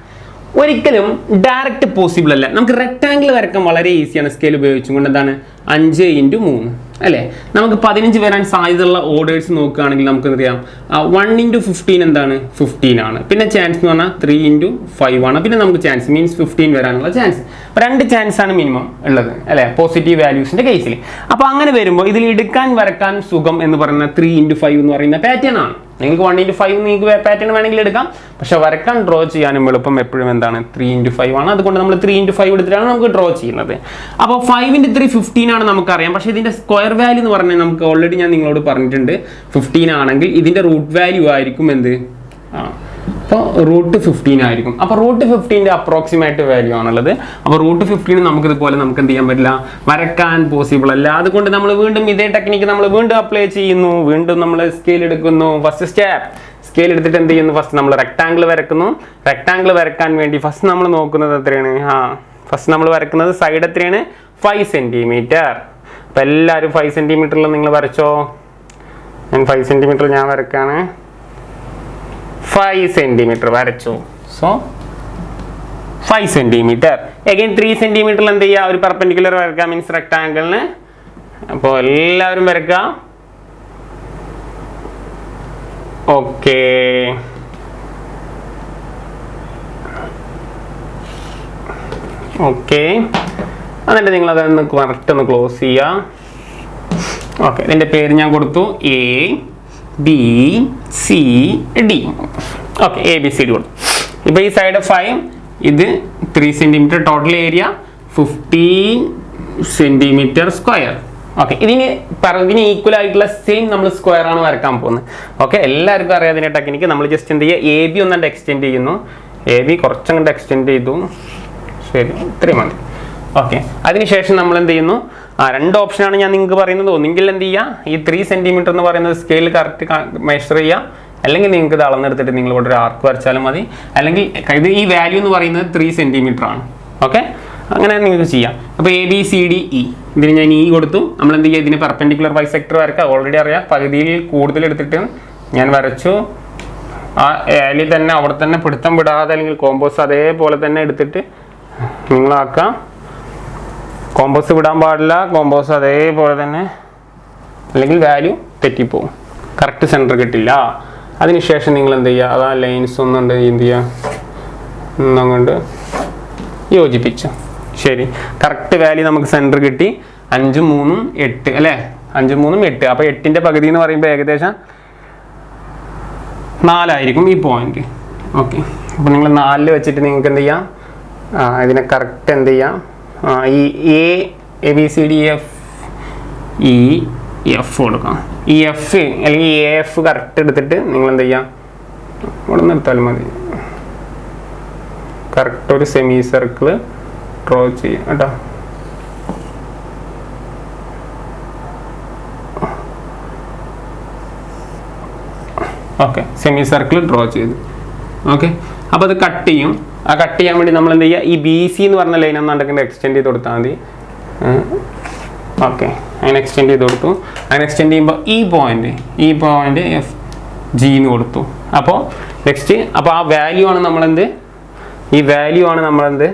ഒരിക്കലും ഡയറക്റ്റ് പോസിബിൾ അല്ല. നമുക്ക് റെക്ടാംഗിൾ വരക്കാൻ വളരെ ഈസിയാണ് സ്കെയിൽ ഉപയോഗിച്ചുകൊണ്ട്. എന്താണ് 5x3 അല്ലേ? നമുക്ക് 15 വരാൻ സാധ്യതയുള്ള ഓർഡേഴ്സ് നോക്കുകയാണെങ്കിൽ നമുക്ക് അറിയാം 1x15 എന്താണ് 15 ആണ്. പിന്നെ ചാൻസ് എന്ന് പറഞ്ഞാൽ 3x5 ആണ്. പിന്നെ നമുക്ക് ചാൻസ് മീൻസ് 15 വരാനുള്ള ചാൻസ്. അപ്പോൾ 2 ചാൻസ് ആണ് മിനിമം ഉള്ളത് അല്ലേ, പോസിറ്റീവ് വാല്യൂസിന്റെ കേസിൽ. അപ്പോൾ അങ്ങനെ വരുമ്പോൾ ഇതിൽ വരക്കാൻ സുഖം എന്ന് പറയുന്ന 3x5 എന്ന് പറയുന്ന പാറ്റേൺ ആണ്. നിങ്ങൾക്ക് 1x5 നിങ്ങൾക്ക് പാറ്റേൺ വേണമെങ്കിൽ എടുക്കാം, പക്ഷെ വരക്കാൻ ഡ്രോ ചെയ്യാനും എളുപ്പം എപ്പോഴും എന്താണ് 3x5 ആണ്. അതുകൊണ്ട് നമ്മൾ 3x5 എടുത്തിട്ടാണ് നമുക്ക് ഡ്രോ ചെയ്യുന്നത്. അപ്പോൾ 5x3 15 ആണ് നമുക്കറിയാം. പക്ഷേ ഇതിന്റെ സ്ക്വയർ വാല്യൂ എന്ന് പറഞ്ഞാൽ നമുക്ക് ഓൾറെഡി ഞാൻ നിങ്ങളോട് പറഞ്ഞിട്ടുണ്ട് 15 ആണെങ്കിൽ ഇതിന്റെ റൂട്ട് വാല്യൂ ആയിരിക്കും എന്ത്, അപ്പോൾ √15 ആയിരിക്കും. അപ്പോൾ √15ന്റെ അപ്രോക്സിമേറ്റ് വാല്യൂ ആണുള്ളത്. അപ്പോൾ √15 നമുക്ക് ഇതുപോലെ നമുക്ക് എന്ത് ചെയ്യാൻ പറ്റില്ല, വരക്കാൻ പോസിബിൾ അല്ല. അതുകൊണ്ട് നമ്മൾ വീണ്ടും ഇതേ ടെക്നിക്ക് നമ്മൾ വീണ്ടും അപ്ലൈ ചെയ്യുന്നു. വീണ്ടും നമ്മൾ സ്കെയിൽ എടുക്കുന്നു. ഫസ്റ്റ് സ്റ്റെപ്പ് സ്കെയിൽ എടുത്തിട്ട് എന്ത് ചെയ്യുന്നു, ഫസ്റ്റ് നമ്മൾ റെക്ടാംഗിൾ വരക്കുന്നു. റെക്ടാംഗിൾ വരക്കാൻ വേണ്ടി ഫസ്റ്റ് നമ്മൾ നോക്കുന്നത് എത്രയാണ്, ഫസ്റ്റ് നമ്മൾ വരക്കുന്നത് സൈഡ് എത്രയാണ് 5 സെന്റിമീറ്റർ. അപ്പോൾ എല്ലാവരും 5 സെന്റിമീറ്ററിൽ നിങ്ങൾ വരച്ചോ. ഞാൻ 5 സെൻറ്റിമീറ്റർ ഞാൻ വരക്കാണ്. 5 സെൻറ്റിമീറ്റർ വരച്ചു. So 5 centimetre. അഗൈൻ 3 സെൻറ്റിമീറ്ററിൽ എന്ത് ചെയ്യുക, ഒരു പെർപെൻഡിക്കുലർ വരക്കാം, മീൻസ് റെക്ടാങ്കിളിന്. അപ്പോൾ എല്ലാവരും വരക്കാം. Okay, okay. എന്നിട്ട് നിങ്ങൾ അതൊന്ന് കറക്റ്റ് ഒന്ന് ക്ലോസ് ചെയ്യുക. ഓക്കെ, ഇതിൻ്റെ പേര് ഞാൻ കൊടുത്തു ABCD. ഓക്കെ, ABCD കൊടുത്തു. ഇപ്പോൾ ഈ സൈഡ് 5, ഇത് 3 centimetre, total area 15 centimetre square. Okay, ഇതിന് ഈക്വൽ ആയിട്ടുള്ള സെയിം നമ്മൾ സ്ക്വയർ ആണ് വരക്കാൻ പോകുന്നത്. ഓക്കെ, എല്ലാവർക്കും അറിയാം അതിൻ്റെ ടെക്നിക്ക്. നമ്മൾ ജസ്റ്റ് എന്ത് ചെയ്യുക, AB ഒന്നുകൊണ്ട് എക്സ്റ്റെൻഡ് ചെയ്യുന്നു. AB കുറച്ചങ്ങോട്ട് എക്സ്റ്റെൻഡ് ചെയ്തു. ശരി, ഇത്രയും മതി. ഓക്കെ, അതിനുശേഷം നമ്മൾ എന്ത് ചെയ്യുന്നു, 2 ഓപ്ഷനാണ് ഞാൻ നിങ്ങൾക്ക് പറയുന്നത്. ഒന്നെങ്കിൽ എന്ത് ചെയ്യുക, ഈ 3 സെൻറ്റിമീറ്റർ എന്ന് പറയുന്നത് സ്കെയിൽ കറക്റ്റ് മെഷർ ചെയ്യുക, അല്ലെങ്കിൽ നിങ്ങൾക്ക് ഇത് അളന്നെടുത്തിട്ട് നിങ്ങൾ ഇവിടെ ഒരു ആർക്ക് വരച്ചാലും മതി. അല്ലെങ്കിൽ ഇത് ഈ വാല്യൂ എന്ന് പറയുന്നത് 3 സെൻറ്റിമീറ്റർ ആണ്. ഓക്കെ, അങ്ങനെ നിങ്ങൾക്ക് ചെയ്യാം. അപ്പോൾ ABCDE, ഇതിന് ഞാൻ E കൊടുത്തു. നമ്മൾ എന്ത് ചെയ്യുക, ഇതിന് പെർപെൻഡിക്കുലർ ബൈസെക്ടർ വരക്കുക. ഓൾറെഡി അറിയാം, പകുതിയിൽ കൂടുതൽ എടുത്തിട്ട് ഞാൻ വരച്ചു. ആ വാല്യൂ തന്നെ അവിടെ തന്നെ പിടുത്തം വിടാതെ, അല്ലെങ്കിൽ കോമ്പോസ് അതേപോലെ തന്നെ എടുത്തിട്ട് നിങ്ങളാക്കാം. കോമ്പോസ് വിടാൻ പാടില്ല, കോമ്പോസ് അതേപോലെ തന്നെ, അല്ലെങ്കിൽ വാല്യൂ തെറ്റിപ്പോവും, കറക്റ്റ് സെൻറ്റർ കിട്ടില്ല. അതിനുശേഷം നിങ്ങൾ എന്ത് ചെയ്യുക, അതാ ലൈൻസ് ഒന്നുണ്ട് എന്ത് ചെയ്യുക, ഒന്നങ്ങോട്ട് യോജിപ്പിച്ചു. ശരി, കറക്റ്റ് വാല്യൂ നമുക്ക് സെൻറ്റർ കിട്ടി. 5, 3, 8 അല്ലേ, 5, 3, 8. അപ്പോൾ 8ൻ്റെ പകുതി എന്ന് പറയുമ്പോൾ ഏകദേശം 4 ആയിരിക്കും ഈ പോയിന്റ്. ഓക്കെ, അപ്പോൾ നിങ്ങൾ 4 വെച്ചിട്ട് നിങ്ങൾക്ക് എന്ത് ചെയ്യാം, ഇതിനെ കറക്റ്റ് എന്ത് ചെയ്യാം, ഈ ABCDEF കൊടുക്കാം. ഈ F അല്ലെങ്കിൽ AF കറക്റ്റ് എടുത്തിട്ട് നിങ്ങൾ എന്ത് ചെയ്യാം, ഇവിടെ നിർത്താലും മതി. കറക്റ്റ് ഒരു സെമി സർക്കിൾ ഡ്രോ ചെയ്യാം കേട്ടോ. ഓക്കെ, സെമി സർക്കിൾ ഡ്രോ ചെയ്തു. ഓക്കെ, അപ്പോൾ അത് കട്ട് ചെയ്യും. ആ കട്ട് ചെയ്യാൻ വേണ്ടി നമ്മൾ എന്ത് ചെയ്യുക, ഈ BC എന്ന് പറഞ്ഞ ലൈൻ ഒന്നുണ്ടെങ്കിൽ എക്സ്റ്റെൻഡ് ചെയ്ത് കൊടുത്താൽ മതി. ഓക്കെ, അങ്ങനെ എക്സ്റ്റെൻഡ് ചെയ്ത് കൊടുത്തു. അങ്ങനെ എക്സ്റ്റെൻഡ് ചെയ്യുമ്പോൾ ഈ പോയിന്റ് FG എന്ന് കൊടുത്തു. അപ്പോൾ നെക്സ്റ്റ്, അപ്പോൾ ആ വാല്യൂ ആണ് നമ്മളെന്ത്, ഈ വാല്യൂ ആണ് നമ്മളെന്ത്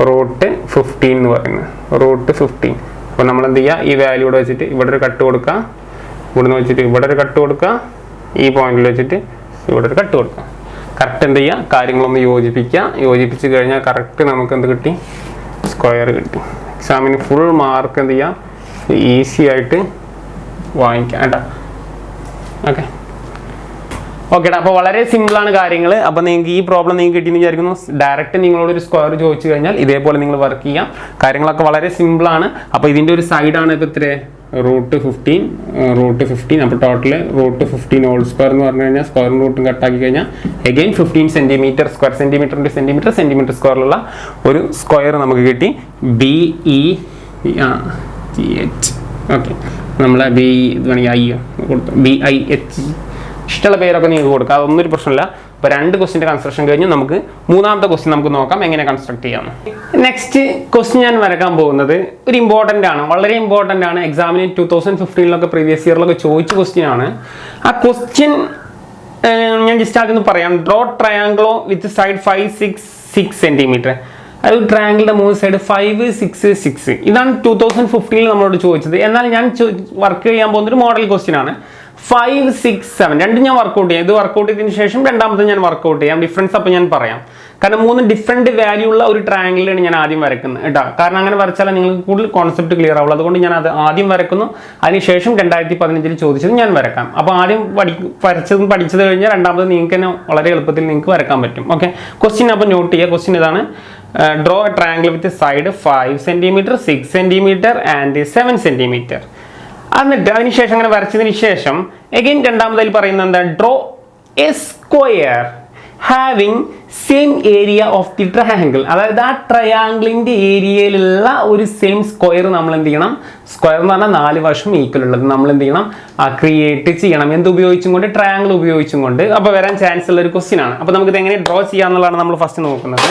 √15 എന്ന് പറയുന്നത്. √15. അപ്പോൾ നമ്മൾ എന്ത് ചെയ്യുക, ഈ വാല്യൂ ഇവിടെ വെച്ചിട്ട് ഇവിടെ ഒരു കട്ട് കൊടുക്കുക, ഇവിടുന്ന് വെച്ചിട്ട് ഇവിടെ ഒരു കട്ട് കൊടുക്കുക, ഈ പോയിന്റിൽ വെച്ചിട്ട് ഇവിടെ ഒരു കട്ട് കൊടുക്കുക. കറക്റ്റ് എന്ത് ചെയ്യുക, കാര്യങ്ങളൊന്ന് യോജിപ്പിക്കുക. യോജിപ്പിച്ച് കഴിഞ്ഞാൽ കറക്റ്റ് നമുക്ക് എന്ത് കിട്ടി, സ്ക്വയർ കിട്ടി. എക്സാമിന് ഫുൾ മാർക്ക് എന്ത് ചെയ്യാം, ഈസി ആയിട്ട് വാങ്ങിക്കാം കേട്ടോ. ഓക്കെ, ഓക്കേടാ. അപ്പോൾ വളരെ സിമ്പിളാണ് കാര്യങ്ങൾ. അപ്പോൾ നിങ്ങൾക്ക് ഈ പ്രോബ്ലം നിങ്ങൾക്ക് കിട്ടിയെന്ന് വിചാരിക്കുന്നു. ഡയറക്റ്റ് നിങ്ങളോടൊരു സ്ക്വയർ ചോദിച്ചു കഴിഞ്ഞാൽ ഇതേപോലെ നിങ്ങൾ വർക്ക് ചെയ്യാം. കാര്യങ്ങളൊക്കെ വളരെ സിമ്പിളാണ്. അപ്പോൾ ഇതിൻ്റെ ഒരു സൈഡാണ് ഇപ്പോൾ ഇത്ര √15. അപ്പോൾ ടോട്ടൽ √15 ഹോൾ സ്ക്വയർ എന്ന് പറഞ്ഞു കഴിഞ്ഞാൽ സ്ക്വയറും റൂട്ടും കട്ടാക്കി കഴിഞ്ഞാൽ എഗെയിൻ 15 സെൻറ്റിമീറ്റർ സ്ക്വയർ, സെൻറ്റിമീറ്റർ സ്ക്വയറിലുള്ള ഒരു സ്ക്വയർ നമുക്ക് കിട്ടി. BEGH. ഓക്കെ, നമ്മൾ ഇത് വേണമെങ്കിൽ I കൊടുത്തു, BIH. ഇഷ്ടമുള്ള പേരൊക്കെ നിങ്ങൾക്ക് കൊടുക്കുക, അതൊന്നും ഒരു പ്രശ്നമില്ല. അപ്പോൾ 2 ക്വസ്റ്റിൻ്റെ കൺസ്ട്രക്ഷൻ കഴിഞ്ഞ് നമുക്ക് 3ാമത്തെ ക്വസ്റ്റ്യൻ നമുക്ക് നോക്കാം എങ്ങനെ കൺസ്ട്രക്ട് ചെയ്യാം. നെക്സ്റ്റ് ക്വസ്റ്റ്യൻ ഞാൻ വരക്കാൻ പോകുന്നത് ഒരു ഇമ്പോർട്ടൻ്റ് ആണ്, വളരെ ഇമ്പോർട്ടൻ്റ് ആണ്. എക്സാമിന് 2015 പ്രീവിയസ് ഇയറിലൊക്കെ ചോദിച്ച ക്വസ്റ്റ്യൻ ആണ്. ആ ക്വസ്റ്റ്യൻ ഞാൻ ജസ്റ്റ് ആദ്യം ഒന്ന് പറയാം. ഡ്രോ ട്രയാങ്കിളോ വിത്ത് സൈഡ് 5, 6 സെൻറ്റിമീറ്റർ. അത് ട്രയാങ്കിളിൻ്റെ 3 സൈഡ് 5, 6, 6. ഇതാണ് 2015 നമ്മളോട് ചോദിച്ചത്. എന്നാൽ ഞാൻ വർക്ക് ചെയ്യാൻ പോകുന്നൊരു മോഡൽ ക്വസ്റ്റ്യൻ ആണ്. 5, 6, 7 രണ്ടും ഞാൻ വർക്കൗട്ട് ചെയ്യാം. ഇത് വർക്കൗട്ട് ചെയ്തതിന് ശേഷം രണ്ടാമത്തെ ഞാൻ വർക്കൗട്ട് ചെയ്യാം. ഡിഫറൻസ് അപ്പോൾ ഞാൻ പറയാം. കാരണം 3 ഡിഫറെൻറ്റ് വാല്യൂ ഉള്ള ഒരു ട്രയാങ്കിളിലാണ് ഞാൻ ആദ്യം വരക്കുന്നത് കേട്ടോ. കാരണം അങ്ങനെ വരച്ചാൽ നിങ്ങൾക്ക് കൂടുതൽ കോൺസെപ്റ്റ് ക്ലിയർ ആവുള്ളൂ. അതുകൊണ്ട് ഞാൻ അത് ആദ്യം വരക്കുന്നു. അതിനുശേഷം 2015 ചോദിച്ചത് ഞാൻ വരക്കാം. അപ്പോൾ ആദ്യം വരച്ചതും പഠിച്ചത് കഴിഞ്ഞാൽ രണ്ടാമത് നിങ്ങൾക്ക് തന്നെ വളരെ എളുപ്പത്തിൽ നിങ്ങൾക്ക് വരക്കാൻ പറ്റും. ഓക്കെ, ക്വസ്റ്റ്യൻ അപ്പോൾ നോട്ട് ചെയ്യുക. ക്വസ്റ്റ്യൻ ഇതാണ്. Draw a triangle with side 5 centimetre, 6 centimetre and 7 centimetre. എന്നിട്ട് അതിനുശേഷം അങ്ങനെ വരച്ചതിന് ശേഷം എഗെയിൻ രണ്ടാമതായി പറയുന്നത് എന്താ, draw a square having same area of the triangle. അതായത് ആ ട്രയാങ്കിളിൻ്റെ ഏരിയയിലുള്ള ഒരു സെയിം സ്ക്വയർ നമ്മൾ എന്ത് ചെയ്യണം, സ്ക്വയർ എന്ന് പറഞ്ഞാൽ 4 വശം ഈക്വൽ ഉള്ളത് നമ്മൾ എന്ത് ചെയ്യണം, ക്രിയേറ്റ് ചെയ്യണം. എന്ത് ഉപയോഗിച്ചും കൊണ്ട്, ട്രയാങ്കിൾ ഉപയോഗിച്ചും കൊണ്ട്. അപ്പോൾ വരാൻ ചാൻസ് ഉള്ള ഒരു ക്വസ്റ്റ്യൻ ആണ്. അപ്പോൾ നമുക്കിത് എങ്ങനെ ഡ്രോ ചെയ്യാന്നുള്ളതാണ് നമ്മൾ ഫസ്റ്റ് നോക്കുന്നത്.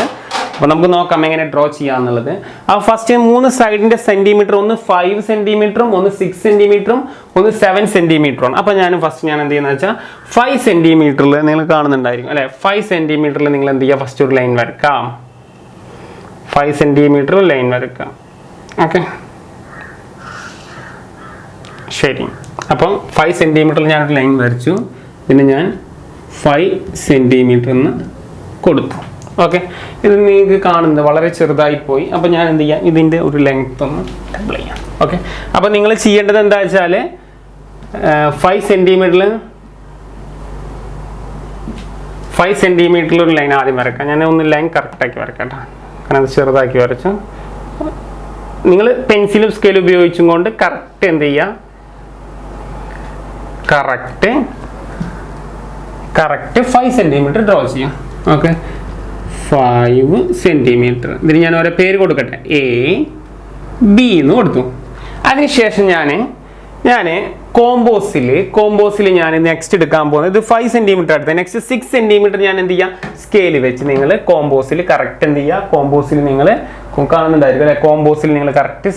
അപ്പോൾ നമുക്ക് നോക്കാം എങ്ങനെ ഡ്രോ ചെയ്യാന്നുള്ളത്. അപ്പോൾ ഫസ്റ്റ് 3 സൈഡിൻ്റെ സെൻറ്റിമീറ്റർ, ഒന്ന് 5 സെൻറ്റിമീറ്ററും ഒന്ന് 6 സെൻറ്റിമീറ്ററും ഒന്ന് 7 സെൻറ്റിമീറ്ററും. അപ്പോൾ ഞാൻ എന്ത് ചെയ്യുന്നത് വെച്ചാൽ 5 സെൻറ്റിമീറ്ററിൽ നിങ്ങൾ കാണുന്നുണ്ടായിരിക്കും അല്ലേ. 5 സെൻറ്റിമീറ്ററിൽ നിങ്ങൾ എന്ത് ചെയ്യുക, ഫസ്റ്റ് ഒരു ലൈൻ വരക്കാം. 5 സെൻറ്റിമീറ്റർ ലൈൻ വരക്കാം. ഓക്കെ, ശരി. അപ്പം 5 സെൻറ്റിമീറ്ററിൽ ഞാനൊരു ലൈൻ വരച്ചു. പിന്നെ ഞാൻ 5 സെൻറ്റിമീറ്റർ എന്ന് കൊടുത്തു. ഓക്കെ, ഇത് നിങ്ങൾക്ക് കാണുന്നത് വളരെ ചെറുതായി പോയി. അപ്പോൾ ഞാൻ എന്ത് ചെയ്യാം, ഇതിൻ്റെ ഒരു ലെങ്ത് ഒന്ന് ഡബിൾ ചെയ്യാം. ഓക്കെ, അപ്പോൾ നിങ്ങൾ ചെയ്യേണ്ടത് എന്താ വെച്ചാൽ 5 സെൻറ്റിമീറ്ററിൽ ഒരു ലൈൻ ആദ്യം വരക്കാം. ഞാൻ ഒന്ന് ലൈൻ കറക്റ്റാക്കി വരക്കാം കേട്ടോ, കാരണം അത് ചെറുതാക്കി വരച്ചു. നിങ്ങൾ പെൻസിലും സ്കെയിലും ഉപയോഗിച്ചും കൊണ്ട് കറക്റ്റ് എന്ത് ചെയ്യുക, കറക്റ്റ് 5 സെൻറ്റിമീറ്റർ ഡ്രോ ചെയ്യാം. Okay, 5 centimetre. ഇതിന് ഞാൻ ഓരോ പേര് കൊടുക്കട്ടെ, എ ബി എന്ന് കൊടുത്തു. അതിനുശേഷം ഞാൻ കോമ്പോസിൽ ഞാൻ നെക്സ്റ്റ് എടുക്കാൻ പോകുന്നത് ഇത് 5 സെൻറ്റിമീറ്റർ എടുത്തത്. നെക്സ്റ്റ് 6 സെൻറ്റിമീറ്റർ ഞാൻ എന്ത് ചെയ്യുക, സ്കെയിൽ വെച്ച് നിങ്ങൾ കോമ്പോസിൽ കറക്റ്റ് എന്ത് ചെയ്യുക, കോമ്പോസിൽ നിങ്ങൾ കാണുന്നുണ്ടായിരിക്കും അല്ലെ, കോമ്പോസിൽ നിങ്ങൾ കറക്റ്റ്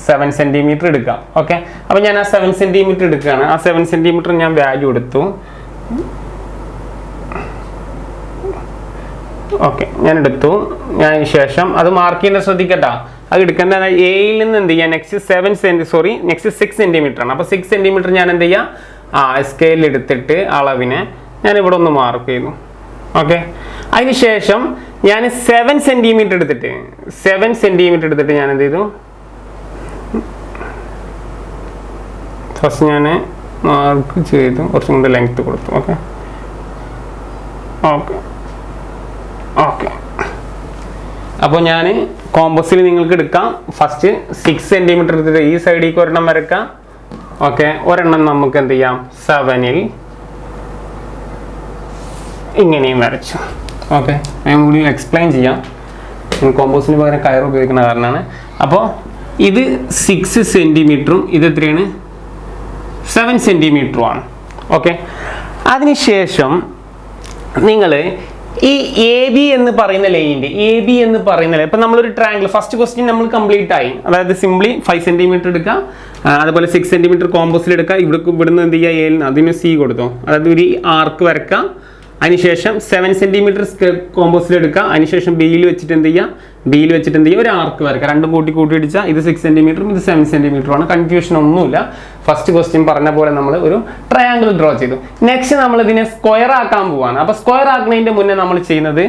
7 സെൻറ്റിമീറ്റർ എടുക്കുക. ഓക്കെ, അപ്പോൾ ഞാൻ ആ 7 സെൻറ്റിമീറ്റർ എടുക്കുകയാണ്. ആ 7 സെൻറ്റിമീറ്റർ ഞാൻ വാല്യൂ എടുത്തു. ഓക്കെ, ഞാൻ എടുത്തു. ഞാൻ ശേഷം അത് മാർക്ക് ചെയ്യുന്നത് ശ്രദ്ധിക്കട്ടോ, അത് എടുക്കേണ്ട എയിൽ നിന്ന് എന്ത് ചെയ്യുക, നെക്സ്റ്റ് 6 സെൻറ്റിമീറ്റർ ആണ്. അപ്പോൾ 6 സെൻറ്റിമീറ്റർ ഞാൻ എന്ത് ചെയ്യുക, സ്കെയിൽ എടുത്തിട്ട് അളവിനെ ഞാൻ ഇവിടെ ഒന്ന് മാർക്ക് ചെയ്തു. ഓക്കെ, അതിനുശേഷം ഞാൻ 7 സെൻറ്റിമീറ്റർ എടുത്തിട്ട് ഞാൻ എന്ത് ചെയ്തു, ഫസ്റ്റ് ഞാൻ മാർക്ക് ചെയ്തു, കുറച്ചും കൂടെ ലെങ്ത് കൊടുത്തു. ഓക്കെ ഓക്കെ ഓക്കെ അപ്പോൾ ഞാൻ കോമ്പസിൽ നിങ്ങൾക്ക് എടുക്കാം. ഫസ്റ്റ് 6 സെൻറ്റിമീറ്റർ എടുത്തിട്ട് ഈ സൈഡിലേക്ക് ഒരെണ്ണം വരക്കാം. ഓക്കെ, ഒരെണ്ണം നമുക്ക് എന്ത് ചെയ്യാം, 7ൽ ഇങ്ങനെയും വരച്ചു. ഓക്കെ, ഞാൻ കൂടി എക്സ്പ്ലെയിൻ ചെയ്യാം. കോമ്പോസിന് പകരം കയർ ഉപയോഗിക്കുന്ന കാരണമാണ്. അപ്പോൾ ഇത് 6 സെൻറ്റിമീറ്ററും ഇത് എത്രയാണ്, 7 സെൻറ്റിമീറ്ററുമാണ്. ഓക്കെ, അതിനുശേഷം നിങ്ങൾ ഈ എ ബി എന്ന് പറയുന്ന ലൈനിൻ്റെ ഇപ്പം നമ്മളൊരു ട്രയാങ്കിൾ ഫസ്റ്റ് ക്വസ്റ്റ്യൻ നമ്മൾ കംപ്ലീറ്റ് ആയി. അതായത് സിംപ്ലി 5 സെൻറ്റിമീറ്റർ എടുക്കുക, അതുപോലെ 6 സെൻറ്റിമീറ്റർ കോമ്പോസിൽ എടുക്കുക. ഇവിടുന്ന് എന്ത് ചെയ്യുക, എയിൽ അതിന് സി കൊടുത്തോ, അതായത് ഒരു ആർക്ക് വരക്കുക. അതിനുശേഷം 7 സെൻറ്റിമീറ്റർ കോമ്പോസിൽ എടുക്കുക. അതിനുശേഷം ബിയിൽ വെച്ചിട്ട് എന്ത് ചെയ്യുക, ഒരു ആർക്ക് വരക്കുക. രണ്ടും കൂട്ടി അടിച്ചാൽ ഇത് 6 സെൻറ്റിമീറ്ററും ഇത് 7 സെൻറ്റിമീറ്ററുമാണ്. കൺഫ്യൂഷൻ ഒന്നുമില്ല. ഫസ്റ്റ് ക്വസ്റ്റ്യൻ പറഞ്ഞ പോലെ നമ്മൾ ഒരു ട്രയാങ്കിൾ ഡ്രോ ചെയ്തു. നെക്സ്റ്റ് നമ്മൾ ഇതിനെ സ്ക്വയർ ആക്കാൻ പോവാണ്. അപ്പോൾ സ്ക്വയർ ആക്കുന്നതിൻ്റെ മുന്നേ നമ്മൾ ചെയ്യുന്നത്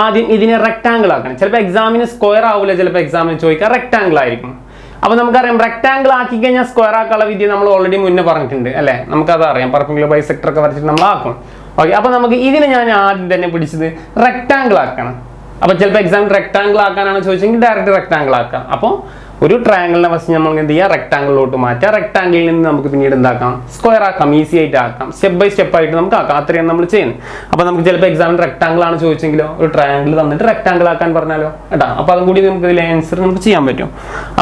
ആദ്യം ഇതിനെ റെക്ടാങ്കിൾ ആക്കണം. ചിലപ്പോൾ എക്സാമിന് സ്ക്വയർ ആവില്ല, ചിലപ്പോൾ എക്സാമിന് ചോദിക്കുക റെക്ടാങ്കിൾ ആയിരിക്കും. അപ്പോൾ നമുക്കറിയാം റെക്ടാങ്കിൾ ആക്കി കഴിഞ്ഞാൽ സ്ക്വയർ ആക്കാനുള്ള വിദ്യ നമ്മൾ ഓൾറെഡി മുന്നേ പറഞ്ഞിട്ടുണ്ട് അല്ലേ, നമുക്കത് അറിയാം. പെർപെൻഡിക്കുലർ ബൈസെക്ടർ ഒക്കെ വരച്ചിട്ട് നമ്മൾ ആക്കും. ഓക്കെ, അപ്പോൾ നമുക്ക് ഇതിനെ ഞാൻ ആദ്യം തന്നെ പിടിച്ചത് റെക്ടാങ്കിൾ ആക്കണം. അപ്പോൾ ചിലപ്പോൾ എക്സാം റെക്ടാങ്കിൾ ആക്കാനാണ് ചോദിച്ചെങ്കിൽ ഡയറക്റ്റ് റെക്ടാങ്കിൾ ആക്കാം. അപ്പോൾ ഒരു ട്രയാങ്കിളിനെ ഫസ്റ്റ് നമ്മൾ എന്ത് ചെയ്യുക, റെക്ടാങ്കിളിലോട്ട് മാറ്റുക. റെക്ടാങ്കിളിൽ നിന്ന് നമുക്ക് പിന്നീട് എന്താക്കാം, സ്ക്വയർ ആക്കാം, ഈസി ആയിട്ട് ആക്കാം. സ്റ്റെപ്പ് ബൈ സ്റ്റെപ്പ് ആയിട്ട് നമുക്ക് ആക്കാം. അത്രയാണ് നമ്മൾ ചെയ്യുന്നത്. അപ്പോൾ നമുക്ക് ചിലപ്പോൾ എക്സാമിന് റെക്ടാങ്കിൾ ആണ് ചോദിച്ചെങ്കിലോ ഒരു ട്രയാങ്കിൾ തന്നിട്ട് റെക്ടാങ്കിൾ ആക്കാൻ പറഞ്ഞാലോ കേട്ടോ. അപ്പോൾ അതും കൂടി നമുക്ക് ഇതിൽ ആൻസർ നമുക്ക് ചെയ്യാൻ പറ്റും.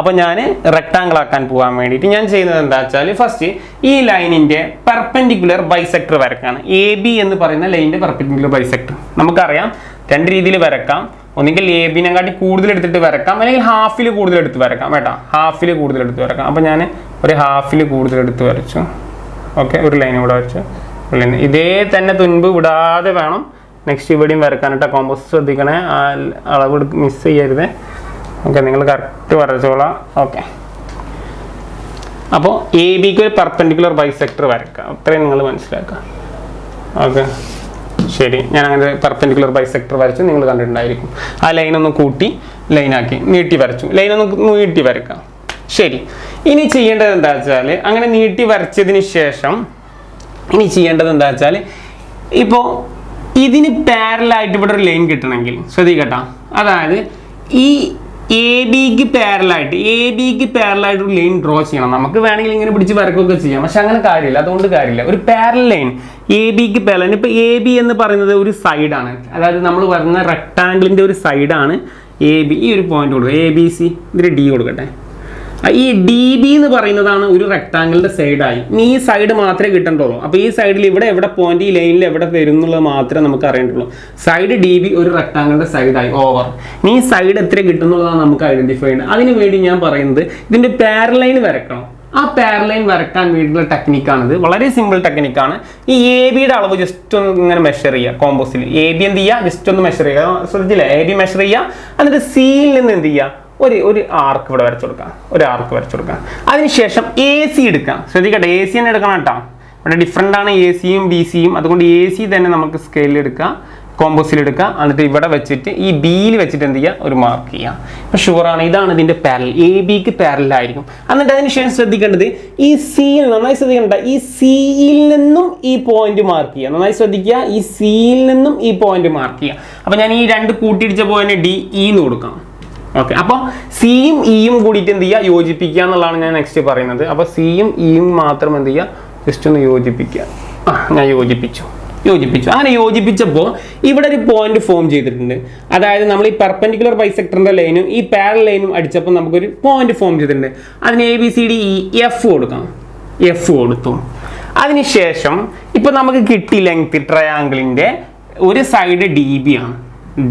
അപ്പോൾ ഞാൻ റെക്ടാങ്കിൾ ആക്കാൻ പോകാൻ വേണ്ടിയിട്ട് ഞാൻ ചെയ്യുന്നത് എന്താ വെച്ചാൽ ഫസ്റ്റ് ഈ ലൈനിൻ്റെ പെർപെൻഡിക്കുലർ ബൈസെക്ടർ വരക്കാണ്. എ ബി എന്ന് പറയുന്ന ലൈനിൻ്റെ പെർപെൻഡിക്കുലർ ബൈസെക്ടർ നമുക്കറിയാം 2 രീതിയിൽ വരക്കാം. ഒന്നുകിൽ എ ബിനെക്കാട്ടി കൂടുതൽ എടുത്തിട്ട് വരക്കാം, അല്ലെങ്കിൽ ഹാഫിൽ കൂടുതൽ എടുത്ത് വരക്കാം കേട്ടോ. ഹാഫിൽ കൂടുതൽ എടുത്ത് വരക്കാം. അപ്പോൾ ഞാൻ ഒരു ഹാഫിൽ കൂടുതൽ എടുത്ത് വരച്ചു. ഓക്കെ, ഒരു ലൈൻ ഇവിടെ വരച്ചു. ഇതേ തന്നെ തുൻപ് വിടാതെ വേണം നെക്സ്റ്റ് ഇവിടെയും വരക്കാൻ കേട്ടോ. കോമ്പോസ് ശ്രദ്ധിക്കണേ, അളവ് മിസ് ചെയ്യരുത്. ഓക്കെ, നിങ്ങൾ കറക്റ്റ് വരച്ചോളാം. ഓക്കെ, അപ്പോൾ എ ബിക്ക് ഒരു പെർപെൻഡിക്കുലർ ബൈസെക്ടർ വരക്കാം. അത്രയും നിങ്ങൾ മനസ്സിലാക്കുക. ഓക്കെ, ശരി. ഞാൻ അങ്ങനെ പെർപെൻഡിക്കുലർ ബൈസെക്ടർ വരച്ചു, നിങ്ങൾ കണ്ടിട്ടുണ്ടായിരിക്കും. ആ ലൈനൊന്ന് കൂട്ടി ലൈനാക്കി നീട്ടി വരച്ചു. ലൈനൊന്ന് നീട്ടി വരക്കാം. ശരി, ഇനി ചെയ്യേണ്ടത് എന്താ വെച്ചാൽ അങ്ങനെ നീട്ടി വരച്ചതിന് ശേഷം ഇനി ചെയ്യേണ്ടത് എന്താ വെച്ചാൽ ഇപ്പോൾ ഇതിന് പാരലായിട്ട് ഇവിടെ ഒരു ലൈൻ കിട്ടണമെങ്കിൽ ശ്രദ്ധിക്കട്ടോ. അതായത് ഈ എ ബിക്ക് പാരലായിട്ട് ഒരു ലൈൻ ഡ്രോ ചെയ്യണം. നമുക്ക് വേണമെങ്കിൽ ഇങ്ങനെ പിടിച്ച് വരക്കുകയൊക്കെ ചെയ്യാം, പക്ഷെ അങ്ങനെ കാര്യമില്ല. അതുകൊണ്ട് കാര്യമില്ല. ഒരു പാരൽ ലൈൻ എ ബിക്ക് പാരൽ. ഇപ്പോൾ എ ബി എന്ന് പറയുന്നത് ഒരു സൈഡാണ്, അതായത് നമ്മൾ വരുന്ന റെക്ടാങ്കിളിൻ്റെ ഒരു സൈഡാണ് എ ബി. ഈ ഒരു പോയിന്റ് കൊടുക്കുക, എ ബി സി, ഇതിൽ ഡി കൊടുക്കട്ടെ. ഈ ഡി ബി എന്ന് പറയുന്നതാണ് ഒരു റെക്ടാങ്കിളിന്റെ സൈഡായി. ഇനി ഈ സൈഡ് മാത്രമേ കിട്ടണ്ടുള്ളൂ. അപ്പോൾ ഈ സൈഡിൽ ഇവിടെ എവിടെ പോയിന്റ്, ഈ ലൈനിൽ എവിടെ വരും എന്നുള്ളത് മാത്രമേ നമുക്ക് അറിയേണ്ടുള്ളൂ. സൈഡ് ഡി ബി ഒരു റെക്ടാങ്കിളിന്റെ സൈഡായി ഓവർ. ഇനി ഈ സൈഡ് എത്ര കിട്ടുന്നുള്ളതാണ് നമുക്ക് ഐഡന്റിഫൈ ചെയ്യുന്നത്. അതിന് വേണ്ടി ഞാൻ പറയുന്നത് ഇതിന്റെ പാരലൈൻ വരക്കണം. ആ പാരലൈൻ വരക്കാൻ വേണ്ടിയുള്ള ടെക്നിക്കാണിത്. വളരെ സിമ്പിൾ ടെക്നിക്കാണ്. ഈ എ ബിയുടെ അളവ് ജസ്റ്റ് ഒന്ന് ഇങ്ങനെ മെഷർ ചെയ്യുക. കോമ്പോസിൽ എ ബി എന്ത് ചെയ്യുക, ജസ്റ്റ് ഒന്ന് മെഷർ ചെയ്യുക. ശ്രദ്ധിച്ചില്ലേ, എ ബി മെഷർ ചെയ്യുക. എന്നിട്ട് സിയിൽ നിന്ന് എന്ത് ചെയ്യുക, ഒരു ആർക്ക് ഇവിടെ വരച്ചു കൊടുക്കാം. ഒരു ആർക്ക് വരച്ചു കൊടുക്കാം. അതിനുശേഷം എ സി എടുക്കാം. ശ്രദ്ധിക്കട്ടെ, എ സി തന്നെ എടുക്കണം കേട്ടോ. ഇവിടെ ഡിഫറെൻ്റ് ആണ് എ സിയും ബി സിയും. അതുകൊണ്ട് എ സി തന്നെ നമുക്ക് സ്കെയിലിൽ എടുക്കാം, കോമ്പോസിൽ എടുക്കുക. എന്നിട്ട് ഇവിടെ വെച്ചിട്ട് ഈ ബിയിൽ വെച്ചിട്ട് എന്ത് ചെയ്യുക, ഒരു മാർക്ക് ചെയ്യുക. ഇപ്പം ഷുവറാണ്, ഇതാണ് ഇതിൻ്റെ പാരൽ. എ ബിക്ക് പാരലായിരിക്കും. എന്നിട്ട് അതിനുശേഷം ശ്രദ്ധിക്കേണ്ടത് ഈ സിയിൽ, നന്നായി ശ്രദ്ധിക്കേണ്ട, ഈ സിയിൽ നിന്നും ഈ പോയിന്റ് മാർക്ക് ചെയ്യുക. നന്നായി ശ്രദ്ധിക്കുക, ഈ സിയിൽ നിന്നും ഈ പോയിന്റ് മാർക്ക് ചെയ്യുക. അപ്പം ഞാൻ ഈ രണ്ട് കൂട്ടിയിടിച്ച പോയിന്റ് ഡി ഇ എന്ന് കൊടുക്കാം. ഓക്കെ, അപ്പോൾ സിയും ഇയും കൂടിയിട്ട് എന്ത് ചെയ്യുക, യോജിപ്പിക്കുക എന്നുള്ളതാണ് ഞാൻ നെക്സ്റ്റ് പറയുന്നത്. അപ്പോൾ സിയും ഇയും മാത്രം എന്ത് ചെയ്യുക, ജസ്റ്റ് ഒന്ന് യോജിപ്പിക്കുക. ഞാൻ യോജിപ്പിച്ചു. അങ്ങനെ യോജിപ്പിച്ചപ്പോൾ ഇവിടെ ഒരു പോയിന്റ് ഫോം ചെയ്തിട്ടുണ്ട്. അതായത് നമ്മൾ ഈ പെർപെൻഡിക്കുലർ ബൈസെക്ടറിന്റെ ലൈനും ഈ പാരലൽ ലൈനും അടിച്ചപ്പോൾ നമുക്കൊരു പോയിന്റ് ഫോം ചെയ്തിട്ടുണ്ട്. അതിന് A B C D E F കൊടുക്കാം. എഫ് കൊടുത്തു. അതിനുശേഷം ഇപ്പൊ നമുക്ക് കിട്ടി ലെങ്ത് ട്രയാങ്കിളിന്റെ ഒരു സൈഡ് ഡി ബി ആണ്.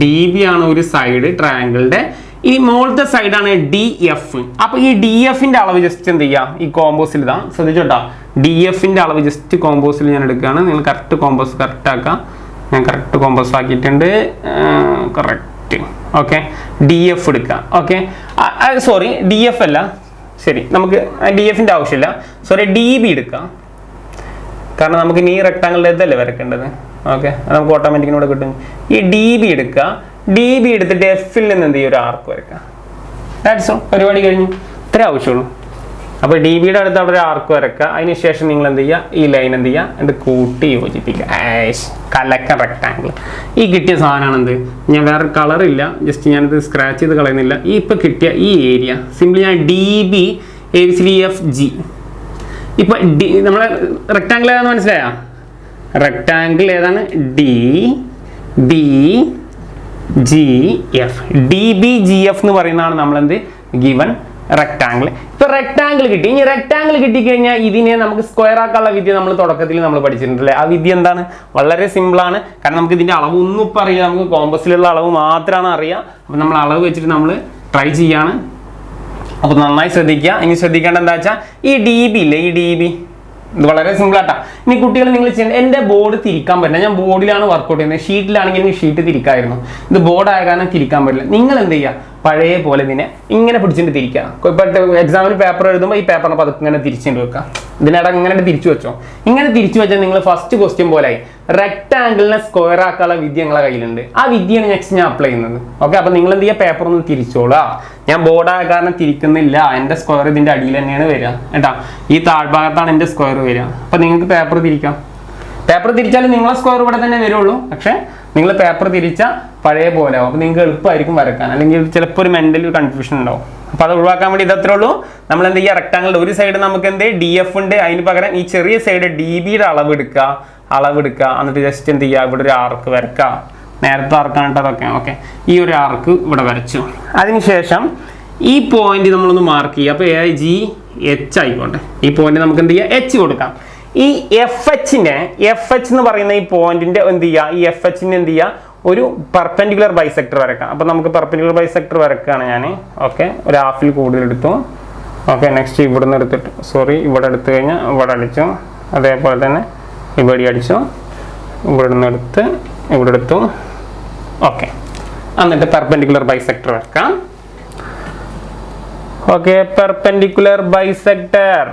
ഡി ബി ആണ് ഒരു സൈഡ് ട്രയാങ്കിളിന്റെ. ഈ മുകളിലത്തെ സൈഡാണ് ഡി എഫ്. അപ്പൊ ഈ ഡി എഫിന്റെ അളവ് ജസ്റ്റ് എന്ത് ചെയ്യാം, ഈ കോമ്പോസിൽ ഇതാ ശ്രദ്ധിച്ചോട്ടാ. ഡി എഫിന്റെ അളവ് ജസ്റ്റ് കോമ്പോസിൽ ഞാൻ എടുക്കുകയാണ്. നിങ്ങൾ കറക്റ്റ് കോമ്പോസ് കറക്റ്റ് ആക്കാം. ഞാൻ കറക്റ്റ് കോമ്പോസ് ആക്കിയിട്ടുണ്ട്. കറക്റ്റ്. ഓക്കെ, ഡി എഫ് എടുക്കുക. ഓക്കെ, സോറി ഡി എഫ് അല്ല, ശരി, നമുക്ക് ഡി എഫിന്റെ ആവശ്യമില്ല. സോറി, ഡി ബി എടുക്കാം. കാരണം നമുക്ക് ഇനി റെക്ടാങ്കിളിൻ്റെ ഇതല്ലേ വരക്കേണ്ടത്. ഓക്കെ, നമുക്ക് ഓട്ടോമാറ്റിക്കിനോട് കിട്ടും. ഈ ഡി ബി എടുക്കുക. ഡി ബി എടുത്തിട്ട് എഫിൽ നിന്ന് എന്ത് ചെയ്യും, ഒരു ആർക്ക് വരക്കുക. ദാറ്റ്സ് ഓൾ, പരിപാടി കഴിഞ്ഞു. ഇത്രേ ആവശ്യമുള്ളൂ. അപ്പോൾ ഡി ബിയുടെ അടുത്ത് അവിടെ ഒരു ആർക്ക് വരക്കുക. അതിനുശേഷം നിങ്ങൾ എന്ത് ചെയ്യുക, ഈ ലൈൻ എന്ത് ചെയ്യുക, എന്നിട്ട് കൂട്ടി യോജിപ്പിക്കുക. കലക്ക റെക്ടാങ്കിൾ. ഈ കിട്ടിയ സാധനമാണ് എന്ത്, ഞാൻ വേറെ കളറില്ല, ജസ്റ്റ് ഞാനിത് സ്ക്രാച്ച് ചെയ്ത് കളയുന്നില്ല. ഈ ഇപ്പം കിട്ടിയ ഈ ഏരിയ സിംപ്ലി ഞാൻ D B A B C D F G. ഇപ്പം ഡി നമ്മളെ റെക്ടാങ്കിൾ ഏതാണെന്ന് മനസ്സിലായോ? റെക്ടാങ്കിൾ ഏതാണ്? D B G F. D B G F എന്ന് പറയുന്നതാണ് നമ്മളെന്ത് ഗിവൺ റെക്ടാങ്കിൾ. ഇപ്പൊ റെക്ടാങ്കിൾ കിട്ടി. ഇനി റെക്ടാങ്കിൾ കിട്ടിക്കഴിഞ്ഞാൽ ഇതിനെ നമുക്ക് സ്ക്വയർ ആക്കാനുള്ള വിദ്യ നമ്മൾ തുടക്കത്തിൽ നമ്മൾ പഠിച്ചിട്ടുണ്ടല്ലേ. ആ വിദ്യ എന്താണ്? വളരെ സിമ്പിൾ ആണ്. കാരണം നമുക്ക് ഇതിന്റെ അളവ് ഒന്നും ഇപ്പം അറിയാം. നമുക്ക് കോമ്പസിലുള്ള അളവ് മാത്രമാണ് അറിയാം. അപ്പം നമ്മൾ അളവ് വെച്ചിട്ട് നമ്മൾ ട്രൈ ചെയ്യാണ്. അപ്പോൾ നന്നായി ശ്രദ്ധിക്കുക. ഇനി ശ്രദ്ധിക്കേണ്ട എന്താ വെച്ചാൽ ഈ ഡി ബി ഇല്ലേ, ഈ ഡി ബി ഇത് വളരെ സിമ്പിൾ ആട്ടാ. ഇനി കുട്ടികൾ നിങ്ങൾ ചെയ്യേണ്ട, എൻ്റെ ബോർഡ് തിരിക്കാൻ പറ്റില്ല. ഞാൻ ബോർഡിലാണ് വർക്കൗട്ട് ചെയ്യുന്നത്. ഷീറ്റിലാണെങ്കിൽ എനിക്ക് ഷീറ്റ് തിരിക്കായിരുന്നു. ഇത് ബോർഡായ കാരണം തിരിക്കാൻ പറ്റില്ല. നിങ്ങൾ എന്ത് ചെയ്യുക, പഴയ പോലെ ഇതിനെ ഇങ്ങനെ പിടിച്ചിട്ട് തിരിക്കുക. ഇപ്പോൾ എക്സാമിന് പേപ്പർ എഴുതുമ്പോൾ ഈ പേപ്പറിനെ പതുക്കെ ഇങ്ങനെ തിരിച്ചിട്ട് വെക്കുക. ഇതിനിടെ ഇങ്ങനെ തിരിച്ചു വെച്ചോ. ഇങ്ങനെ തിരിച്ചു വെച്ചാൽ നിങ്ങൾ ഫസ്റ്റ് ക്വസ്റ്റ്യൻ പോലെ ആയി. റെക്ടാങ്കിളിനെ സ്ക്വയർ ആക്കാനുള്ള വിദ്യ നിങ്ങളെ കയ്യിലുണ്ട്. ആ വിദ്യയാണ് നെക്സ്റ്റ് ഞാൻ അപ്ലൈ ചെയ്യുന്നത്. ഓക്കെ, അപ്പോൾ നിങ്ങൾ എന്ത് ചെയ്യുക, പേപ്പർ ഒന്ന് തിരിച്ചോളാം. ഞാൻ ബോർഡായ കാരണം തിരിക്കുന്നില്ല. എൻ്റെ സ്ക്വയർ ഇതിൻ്റെ അടിയിൽ തന്നെയാണ് വരിക കേട്ടോ. ഈ താഴ്ഭാഗത്താണ് എൻ്റെ സ്ക്വയർ വരിക. അപ്പോൾ നിങ്ങൾക്ക് പേപ്പർ തിരിക്കാം. പേപ്പർ തിരിച്ചാൽ നിങ്ങളെ സ്ക്വയർ ഇവിടെ തന്നെ വരുള്ളൂ. പക്ഷേ നിങ്ങൾ പേപ്പർ തിരിച്ചാൽ പഴയ പോലെ ആവും. അപ്പോൾ നിങ്ങൾക്ക് എളുപ്പമായിരിക്കും വരക്കാൻ. അല്ലെങ്കിൽ ചിലപ്പോൾ ഒരു മെൻ്റൽ കൺഫ്യൂഷൻ ഉണ്ടാവും. അപ്പോൾ അത് ഒഴിവാക്കാൻ വേണ്ടി ഇതത്രേ ഉള്ളൂ. നമ്മൾ എന്ത് ചെയ്യുക, റെക്ടാങ്കിളിൻ്റെ ഒരു സൈഡ് നമുക്ക് എന്ത് ഡി എഫ് ഉണ്ട്. അതിന് പകരം ഈ ചെറിയ സൈഡ് ഡി ബിയുടെ അളവെടുക്കുക. എന്നിട്ട് ജസ്റ്റ് എന്ത് ചെയ്യുക, ഇവിടെ ഒരു ആർക്ക് വരക്കുക. നേരത്തെ ആർക്കാണ് അതൊക്കെ. ഓക്കെ, ഈ ഒരു ആർക്ക് ഇവിടെ വരച്ചു. അതിനുശേഷം ഈ പോയിന്റ് നമ്മളൊന്ന് മാർക്ക് ചെയ്യുക. അപ്പോൾ എ ജി എച്ച് ആയിക്കോട്ടെ. ഈ പോയിന്റ് നമുക്ക് എന്ത് ചെയ്യുക, എച്ച് കൊടുക്കാം. ഈ എഫ് എച്ച് എന്ന് പറയുന്ന ഈ പോയിന്റിന്റെ എന്ത് ചെയ്യുക, ഈ എഫ് എച്ചിന് എന്ത് ചെയ്യുക, ഒരു പെർപെൻഡിക്കുലർ ബൈസെക്ടർ വരക്കാം. അപ്പോൾ നമുക്ക് പെർപെൻഡിക്കുലർ ബൈസെക്ടർ വരക്കുകയാണ് ഞാൻ. ഓക്കെ, ഒരു ഹാഫിൽ കൂടുതൽ എടുത്തു. ഓക്കെ, നെക്സ്റ്റ് ഇവിടുന്ന് എടുത്തിട്ട് ഇവിടെ എടുത്തു കഴിഞ്ഞാൽ ഇവിടെ അടിച്ചു. അതേപോലെ തന്നെ ഇവിടെ അടിച്ചു. ഇവിടുന്ന് എടുത്ത് ഇവിടെ എടുത്തു. ഓക്കെ, എന്നിട്ട് പെർപെൻഡിക്കുലർ ബൈസെക്ടർ വരക്കാം. Okay, perpendicular bisector.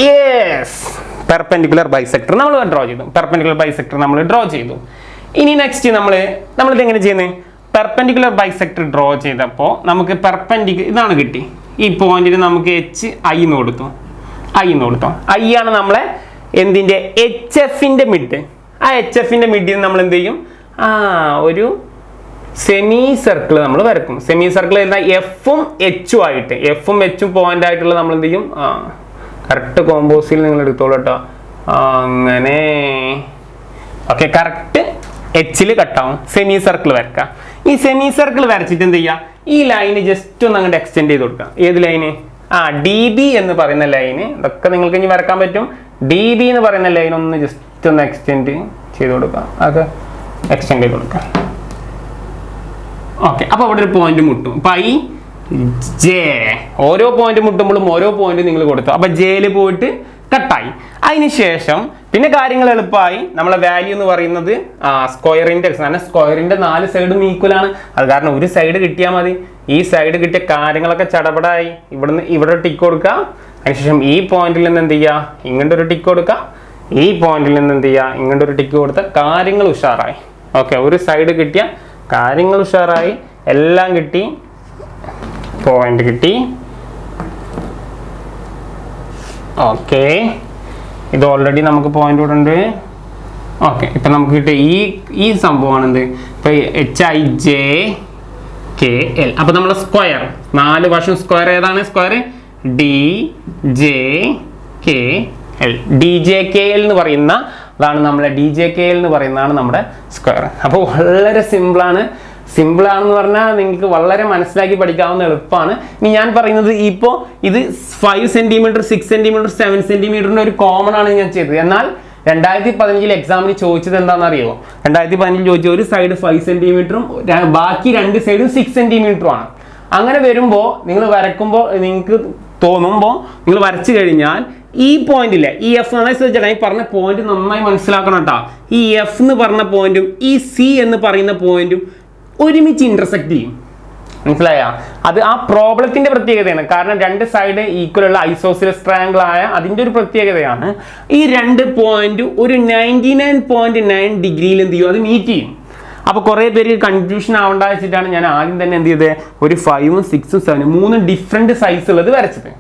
Yes, perpendicular bisector നമ്മൾ ഡ്രോ ചെയ്തു. ഇനി നെക്സ്റ്റ് നമ്മളിത് എങ്ങനെ ചെയ്യുന്നത്, പെർപെൻഡിക്കുലർ ബൈസെക്ടർ ഡ്രോ ചെയ്തപ്പോൾ നമുക്ക് ഇതാണ് കിട്ടി. ഈ പോയിന്റിന് നമുക്ക് എച്ച് ഐ എന്ന് കൊടുത്തു. ഐ ആണ് നമ്മളെ എന്തിൻ്റെ, എച്ച് എഫിൻ്റെ മിഡ്. ആ എച്ച് എഫിൻ്റെ മിഡിൽ നമ്മൾ എന്ത് ചെയ്യും, ഒരു സെമി സർക്കിൾ നമ്മൾ വരക്കും. സെമി സർക്കിൾ എഴുതാൻ എഫും എച്ചും ആയിട്ട്, എഫും എച്ചും പോയിന്റ് ആയിട്ടുള്ള നമ്മൾ എന്ത് ചെയ്യും, കറക്റ്റ് കോമ്പോസിൽ നിങ്ങൾ എടുത്തോളൂ കേട്ടോ. അങ്ങനെ ഓക്കെ, കറക്റ്റ് എച്ചിൽ കട്ടാവും. സെമി സർക്കിൾ വരക്കാം. ഈ സെമി സർക്കിൾ വരച്ചിട്ട് എന്ത് ചെയ്യുക, ഈ ലൈന് ജസ്റ്റ് ഒന്ന് അങ്ങോട്ട് എക്സ്റ്റെൻഡ് ചെയ്ത് കൊടുക്കുക. ഏത് ലൈന്, ഡി ബി എന്ന് പറയുന്ന ലൈന് ഇതൊക്കെ നിങ്ങൾക്ക് ഇനി വരക്കാൻ പറ്റും. ഡി ബി എന്ന് പറയുന്ന ലൈൻ ഒന്ന് ജസ്റ്റ് ഒന്ന് എക്സ്റ്റെൻഡ് ചെയ്ത് കൊടുക്കാം. അത് എക്സ്റ്റെൻഡ് ചെയ്ത് കൊടുക്കാം. ഓക്കെ, അപ്പോൾ അവിടെ ഒരു പോയിന്റ് മുട്ടും. അപ്പൊ ഐ ജെ ഓരോ പോയിന്റ് മുട്ടുമ്പോഴും ഓരോ പോയിന്റ് നിങ്ങൾ കൊടുത്തു. അപ്പൊ ജെയിൽ പോയിട്ട് കട്ടായി. അതിനുശേഷം പിന്നെ കാര്യങ്ങൾ എളുപ്പമായി. നമ്മളെ വാല്യൂ എന്ന് പറയുന്നത് സ്ക്വയറിന്റെ കാരണം സ്ക്വയറിന്റെ 4 സൈഡും ഈക്വൽ ആണ്. അത് കാരണം ഒരു സൈഡ് കിട്ടിയാൽ മതി. ഈ സൈഡ് കിട്ടിയ കാര്യങ്ങളൊക്കെ ചടപടായി. ഇവിടുന്ന് ഇവിടെ ടിക്ക് കൊടുക്കുക. അതിനുശേഷം ഈ പോയിന്റിൽ നിന്ന് എന്ത് ചെയ്യുക, ഇങ്ങോട്ട് ഒരു ടിക്ക് കൊടുക്കുക. ഈ പോയിന്റിൽ നിന്ന് എന്ത് ചെയ്യുക, ഇങ്ങോട്ട് ഒരു ടിക്ക് കൊടുത്താൽ കാര്യങ്ങൾ ഉഷാറായി. ഓക്കെ, ഒരു സൈഡ് കിട്ടിയ കാര്യങ്ങൾ ഉഷാറായി. എല്ലാം കിട്ടി, പോയിന്റ് കിട്ടി. ഓക്കെ, ഇത് ഓൾറെഡി നമുക്ക് പോയിന്റ് ഇവിടെ ഉണ്ട്. ഓക്കെ, ഇപ്പം നമുക്ക് കിട്ടിയ ഈ സംഭവമാണ് എന്ത്, ഇപ്പം HIJKL. അപ്പം നമ്മൾ സ്ക്വയർ 4 വർഷം സ്ക്വയർ ഏതാണ്? Square DJKL. DJKL എന്ന് പറയുന്ന അതാണ് നമ്മുടെ DJKL എന്ന് പറയുന്നതാണ് നമ്മുടെ സ്ക്വയർ. അപ്പോൾ വളരെ സിമ്പിളാണ്. സിമ്പിളാണെന്ന് പറഞ്ഞാൽ നിങ്ങൾക്ക് വളരെ മനസ്സിലാക്കി പഠിക്കാവുന്ന എളുപ്പമാണ്. ഇനി ഞാൻ പറയുന്നത് ഇപ്പോൾ ഇത് 5 സെൻറ്റിമീറ്റർ 6 സെൻറ്റിമീറ്റർ 7 സെൻറ്റിമീറ്ററിൻ്റെ ഒരു കോമൺ ആണ് ഞാൻ ചെയ്തത്. എന്നാൽ 2015 എക്സാമിന് ചോദിച്ചത് എന്താണെന്ന് അറിയുമോ? 2015 ചോദിച്ച ഒരു സൈഡ് 5 സെൻറ്റിമീറ്ററും ബാക്കി 2 സൈഡും 6 സെൻറ്റിമീറ്ററും ആണ്. അങ്ങനെ വരുമ്പോൾ നിങ്ങൾ വരക്കുമ്പോൾ നിങ്ങൾക്ക് തോന്നുമ്പോൾ നിങ്ങൾ വരച്ചു കഴിഞ്ഞാൽ ഈ പോയിന്റില്ലേ, ഈ എഫ് നന്നായി ശ്രദ്ധിച്ചാൽ ഈ പറഞ്ഞ പോയിന്റ് നന്നായി മനസ്സിലാക്കണം കേട്ടോ. ഈ എഫ് എന്ന് പറഞ്ഞ പോയിന്റും ഈ സി എന്ന് പറയുന്ന പോയിന്റും ഒരുമിച്ച് ഇന്റർസെക്ട് ചെയ്യും. മനസ്സിലായ? അത് ആ പ്രോബ്ലത്തിന്റെ പ്രത്യേകതയാണ്. കാരണം 2 സൈഡ് ഈക്വൽ ഉള്ള ഐസോസിലസ് ട്രയാങ്കിൾ ആയ അതിന്റെ ഒരു പ്രത്യേകതയാണ്. ഈ 2 പോയിന്റ് ഒരു 99.9 ഡിഗ്രിയിൽ എന്ത് ചെയ്യും, അത് മീറ്റ് ചെയ്യും. അപ്പോൾ കുറേ പേര് കൺഫ്യൂഷൻ ആവേണ്ട വെച്ചിട്ടാണ് ഞാൻ ആദ്യം തന്നെ എന്ത് ചെയ്തത്, ഒരു 5ഉം 6ഉം 7ഉം 3 ഡിഫറെന്റ് സൈസ് ഉള്ളത് വരച്ചത്.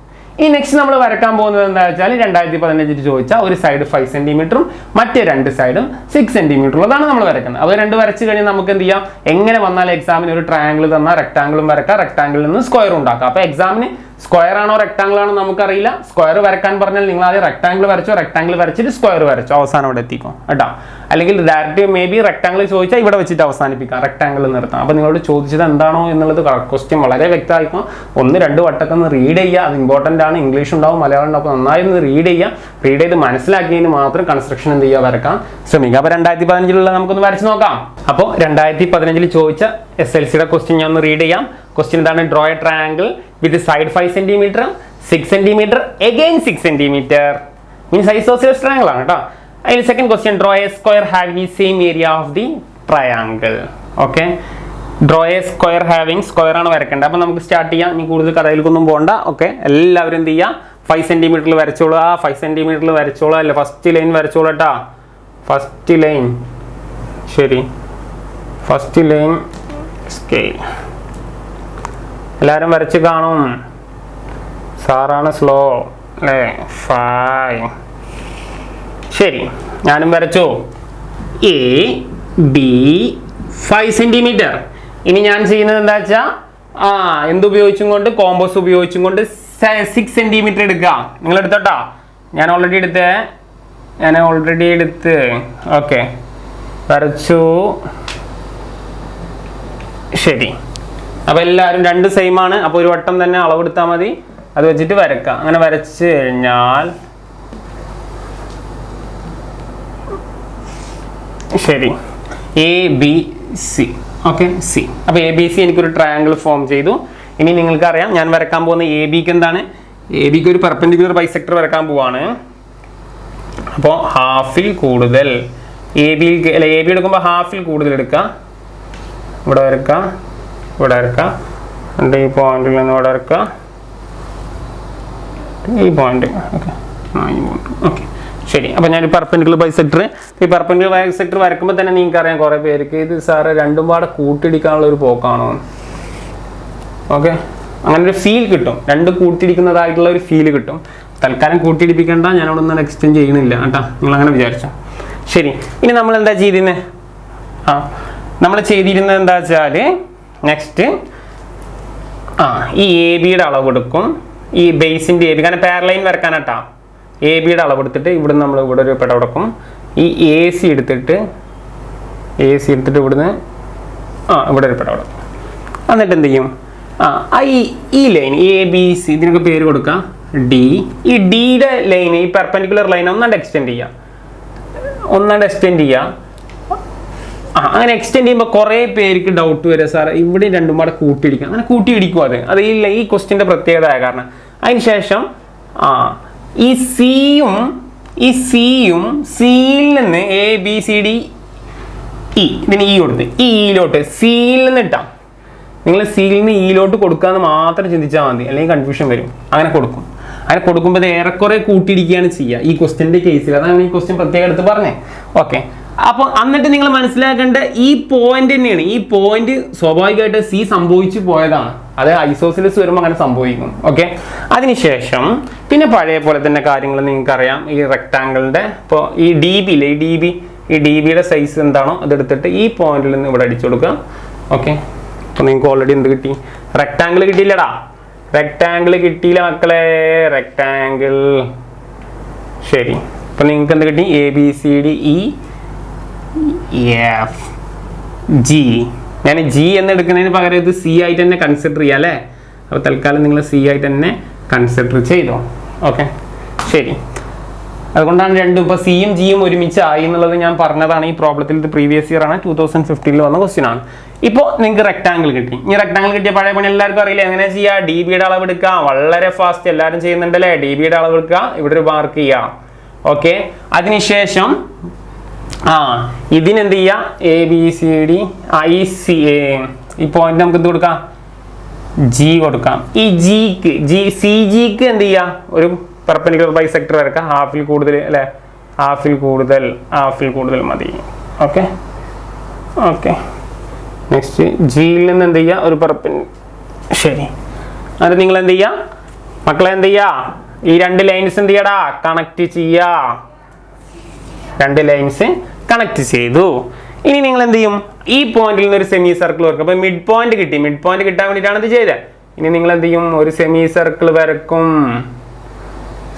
ഈ നെക്സ്റ്റ് നമ്മൾ വരക്കാൻ പോകുന്നത് എന്താ വെച്ചാൽ 2015 ചോദിച്ചാൽ ഒരു സൈഡ് 5 സെൻറ്റിമീറ്ററും മറ്റേ 2 സൈഡും 6 സെൻറ്റിമീറ്ററും അതാണ് നമ്മൾ വരക്കുന്നത്. അത് 2 വരച്ച് കഴിഞ്ഞാൽ നമുക്ക് എന്ത് ചെയ്യാം, എങ്ങനെ വന്നാൽ എക്സാമിന് ഒരു ട്രയാങ്കിൾ തന്നാൽ റെക്ടാങ്കിളും വരക്കാം, റെക്ടാങ്കിളിൽ നിന്ന് സ്ക്വയർ ഉണ്ടാക്കാം. അപ്പോൾ എക്സാമിന് സ്ക്വയർ ആണോ റെക്ടാങ്കിൾ ആണോ നമുക്കറിയില്ല. സ്ക്വയർ വരക്കാൻ പറഞ്ഞാൽ നിങ്ങൾ ആദ്യം റെക്ടാങ്കിൾ വരച്ചോ, റെക്ടാങ്കിൾ വരച്ചിട്ട് സ്ക്വയർ വരച്ചോ, അവസാനം ഇവിടെ എത്തിക്കും കേട്ടോ. അല്ലെങ്കിൽ ഡയറക്റ്റ് മേ ബി റെക്ടാങ്കിൾ ചോദിച്ചാൽ ഇവിടെ വെച്ചിട്ട് അവസാനിപ്പിക്കാം, റെക്ടാങ്കിൾ നിർത്താം. അപ്പോൾ നിങ്ങളോട് ചോദിച്ചത് എന്താണോ എന്നുള്ളത് ക്വസ്റ്റ്യൻ വളരെ വ്യക്തമായിരിക്കും. 1-2 വട്ടമൊക്കെ ഒന്ന് റീഡ് ചെയ്യുക, അത് ഇമ്പോർട്ടൻ്റ് ആണ്. ഇംഗ്ലീഷ് ഉണ്ടാവും, മലയാളം ഉണ്ടാവും. അപ്പോൾ നന്നായി ഒന്ന് റീഡ് ചെയ്യുക. റീഡ് ചെയ്ത് മനസ്സിലാക്കിയതിന് മാത്രം കൺസ്ട്രക്ഷൻ എന്ത് ചെയ്യുക, വരക്കാൻ ശ്രമിക്കുക. അപ്പോൾ 2015 നമുക്കൊന്ന് വരച്ച് നോക്കാം. അപ്പോൾ 2015 ചോദിച്ച SLCയുടെ ക്വസ്റ്റ്യൻ ഞാൻ ഒന്ന് റീഡ് ചെയ്യാം. ക്വസ്റ്റ്യൻ എന്താണ്? Draw a triangle with side 5 centimetre 6 centimetre again 6 centimetre means isosceles triangle ആണ് കേട്ടോ. അതിൽ second question draw a square having the same area of the triangle. Okay, draw a square having square ആണ് വരക്കേണ്ടത്. അപ്പോൾ നമുക്ക് start ചെയ്യാം. ഇനി കൂടുതൽ കഥയിലേക്കൊന്നും പോകണ്ട. ഓക്കെ, എല്ലാവരും എന്ത് ചെയ്യുക, 5 സെൻറ്റിമീറ്ററിൽ വരച്ചോളൂ. 5 സെൻറ്റിമീറ്ററിൽ വരച്ചോളൂ. അല്ല, ഫസ്റ്റ് ലൈൻ വരച്ചോളൂ കേട്ടോ. ഫസ്റ്റ് ലൈൻ ശരി, ഫസ്റ്റ് ലൈൻ സ്കെയിൽ എല്ലാവരും വരച്ച് കാണും. സാറാണ് സ്ലോ അല്ലേ? 5 ശരി, ഞാനും വരച്ചു. AB 5 centimetre. ഇനി ഞാൻ ചെയ്യുന്നത് എന്താ വെച്ചാൽ എന്തുപയോഗിച്ചും കൊണ്ട്, കോമ്പോസ് ഉപയോഗിച്ചും കൊണ്ട് 6 സെൻറ്റിമീറ്റർ എടുക്കുക. നിങ്ങൾ എടുത്തോട്ടോ, ഞാൻ ഓൾറെഡി എടുത്ത് ഓക്കെ വരച്ചു. ശരി, അപ്പോൾ എല്ലാവരും 2 സെയിം ആണ്. അപ്പോൾ ഒരു വട്ടം തന്നെ അളവെടുത്താൽ മതി, അത് വെച്ചിട്ട് വരക്കാം. അങ്ങനെ വരച്ച് കഴിഞ്ഞാൽ ശരി, ABC ഓക്കെ സി. അപ്പോൾ ABC എനിക്കൊരു ട്രയാങ്കിൾ ഫോം ചെയ്തു. ഇനി നിങ്ങൾക്കറിയാം ഞാൻ വരക്കാൻ പോകുന്ന ABക്ക് എന്താണ്, ABക്ക് ഒരു പെർപെൻഡിക്കുലർ ബൈസെക്ടർ വരക്കാൻ പോവാണ്. അപ്പോൾ ഹാഫിൽ കൂടുതൽ AB എടുക്കുമ്പോൾ ഹാഫിൽ കൂടുതൽ എടുക്കുക. ഇവിടെ വരക്കുക, ഇവിടെ വരക്കുക, എന്നിട്ട് ഈ പോയിന്റിൽ നിന്ന് ഇവിടെ വരക്കുക, ഈ പോയിന്റ് ഓക്കെ ഈ പോയിന്റ് ഓക്കെ ശരി. അപ്പോൾ ഞാൻ പെർപെൻഡിക്കുലർ ബൈസെക്ടർ, ഈ പെർപെൻഡിക്കുലർ ബൈസെക്ടർ വരക്കുമ്പോൾ തന്നെ നിങ്ങൾക്ക് അറിയാം കുറേ പേർക്ക് ഇത് സാറ് രണ്ടും പാടെ കൂട്ടിയിടിക്കാനുള്ള ഒരു പോക്കാണോ. ഓക്കെ, അങ്ങനെ ഒരു ഫീൽ കിട്ടും, 2 കൂട്ടിയിടിക്കുന്നതായിട്ടുള്ള ഒരു ഫീൽ കിട്ടും. തൽക്കാലം കൂട്ടിയിടിപ്പിക്കേണ്ട, ഞാനവിടെ ഒന്നും എക്സ്റ്റെൻഡ് ചെയ്യണില്ല കേട്ടോ, നിങ്ങളങ്ങനെ വിചാരിച്ചോ. ശരി, ഇനി നമ്മൾ എന്താ ചെയ്തിരുന്നത്? നമ്മൾ ചെയ്തിരുന്നത് എന്താ വെച്ചാൽ നെക്സ്റ്റ് ഈ ABയുടെ അളവെടുക്കും. ഈ ബേസിൻ്റെ AB കാരണം പാരലൈൻ വരക്കാനാട്ടാ. ABയുടെ അളവെടുത്തിട്ട് ഇവിടുന്ന് നമ്മൾ ഇവിടെ ഒരു പെട കൊടുക്കും. ഈ AC എടുത്തിട്ട് ഇവിടുന്ന് ഇവിടെ ഒരു പെട കൊടുക്കും. എന്നിട്ട് എന്ത് ചെയ്യും, ഈ ലൈൻ എ ബി സി ഇതിനൊക്കെ പേര് കൊടുക്കാം ഡി. ഈ ഡിയുടെ ലൈൻ ഈ പെർപെൻഡിക്കുലർ ലൈൻ ഒന്നാണ്ട് എക്സ്റ്റെൻഡ് ചെയ്യുക. അങ്ങനെ എക്സ്റ്റെൻഡ് ചെയ്യുമ്പോൾ കുറേ പേർക്ക് ഡൗട്ട് വരിക, സാർ ഇവിടെ രണ്ടും പാടെ കൂട്ടിയിടിക്കാം. അങ്ങനെ കൂട്ടിയിടിക്കും. അത് ഈ ക്വസ്റ്റ്യൻ്റെ പ്രത്യേകത ആയ കാരണം. അതിനുശേഷം ഈ സിയും സിയിൽ നിന്ന് A B C D E ഇതിന് ഇ കൊടുത്ത് ഈ ഇയിലോട്ട് സിയിൽ നിന്ന് ഇട്ടാം. നിങ്ങൾ സിയിൽ നിന്ന് ഇയിലോട്ട് കൊടുക്കാമെന്ന് മാത്രം ചിന്തിച്ചാൽ മതി, അല്ലെങ്കിൽ കൺഫ്യൂഷൻ വരും. അങ്ങനെ കൊടുക്കുമ്പോൾ ഇത് ഏറെക്കുറെ കൂട്ടിയിടിക്കുകയാണ് ചെയ്യുക ഈ ക്വസ്റ്റ്യൻ്റെ കേസിൽ. അതാണ് ഈ ക്വസ്റ്റ്യൻ പ്രത്യേകം എടുത്ത് പറഞ്ഞത്. ഓക്കെ, അപ്പോൾ എന്നിട്ട് നിങ്ങൾ മനസ്സിലാക്കേണ്ട ഈ പോയിന്റ് തന്നെയാണ്. ഈ പോയിന്റ് സ്വാഭാവികമായിട്ട് സി സംഭവിച്ചു പോയതാണ്. അത് ഐസോസിലിസ് വരുമ്പോൾ അങ്ങനെ സംഭവിക്കും. ഓക്കെ, അതിനുശേഷം പിന്നെ പഴയ പോലെ തന്നെ കാര്യങ്ങൾ നിങ്ങൾക്കറിയാം. ഈ റെക്ടാങ്കിളിൻ്റെ ഇപ്പോൾ ഈ ഡി ബി ഇല്ലേ, ഈ ഡി ബിയുടെ സൈസ് എന്താണോ അതെടുത്തിട്ട് ഈ പോയിന്റിൽ നിന്ന് ഇവിടെ അടിച്ചു കൊടുക്കുക. ഓക്കെ, അപ്പോൾ നിങ്ങൾക്ക് ഓൾറെഡി എന്ത് കിട്ടി? റെക്ടാങ്കിൾ കിട്ടിയില്ലടാ. റെക്ടാങ്കിൾ കിട്ടിയില്ല മക്കളെ, റെക്ടാങ്കിൾ. ശരി, അപ്പോൾ നിങ്ങൾക്ക് എന്ത് കിട്ടി? A B C D E F G. ഞാൻ ജി എന്ന് എടുക്കുന്നതിന് പകരം ഇത് സി ആയിട്ട് തന്നെ കൺസിഡർ ചെയ്യാം അല്ലേ? അപ്പോൾ തൽക്കാലം നിങ്ങൾ സി ആയിട്ട് തന്നെ കൺസിഡർ ചെയ്തോ. ഓക്കെ, ശരി. അതുകൊണ്ടാണ് രണ്ടും ഇപ്പോൾ സിയും ജിയും ഒരുമിച്ച് ആയി എന്നുള്ളത് ഞാൻ പറഞ്ഞതാണ്. ഈ പ്രോബ്ലത്തിൽ ഇത് പ്രീവിയസ് ഇയർ ആണ്, 2015 വന്ന ക്വസ്റ്റ്യൻ ആണ്. ഇപ്പോൾ നിങ്ങൾക്ക് റെക്ടാങ്കിൾ കിട്ടി. ഇനി റെക്ടാങ്കിൾ കിട്ടിയ പഴയ പണി എല്ലാവർക്കും അറിയില്ല. എങ്ങനെ ചെയ്യുക? ഡി ബിയുടെ അളവ് എടുക്കുക. വളരെ ഫാസ്റ്റ് എല്ലാവരും ചെയ്യുന്നുണ്ടല്ലേ? ഡി ബിയുടെ അളവ് എടുക്കുക, ഇവിടെ ഒരു മാർക്ക് ചെയ്യാം. ഓക്കെ, അതിനുശേഷം ഇതിനെന്ത് ചെയ്യാം? എ ബി സി ഡി ഈ ഈ പോയിന്റ് നമുക്ക് എന്ത് കൊടുക്കാം? ജി കൊടുക്കാം. ഈ സി ജിക്ക് എന്ത് ചെയ്യാം? ഒരു പെർപെൻഡിക്കുലർ ബൈസെക്ടർ വരക്കാം. ഹാഫിൽ കൂടുതൽ അല്ലേ? ഹാഫിൽ കൂടുതൽ മതി. ഓക്കെ, നെക്സ്റ്റ് ജിയിൽ നിന്ന് എന്ത് ചെയ്യുക? ഒരു ശരി. അത് നിങ്ങൾ എന്ത് ചെയ്യുക മക്കളെ? എന്ത് ചെയ്യുക? ഈ രണ്ട് ലൈൻസ് എന്ത് ചെയ്യടാ? കണക്ട് ചെയ്യുക. രണ്ട് ലൈൻസ് കണക്ട് ചെയ്തു. ഇനി നിങ്ങൾ എന്ത് ചെയ്യും? ഈ പോയിന്റിൽ നിന്ന് ഒരു സെമി സർക്കിൾ വരക്കും. അപ്പോൾ മിഡ് പോയിന്റ് കിട്ടി. മിഡ് പോയിന്റ് കിട്ടാൻ വേണ്ടിയിട്ടാണ് ഇത് ചെയ്തത്. ഇനി നിങ്ങൾ എന്ത് ചെയ്യും? ഒരു സെമി സർക്കിൾ വരക്കും.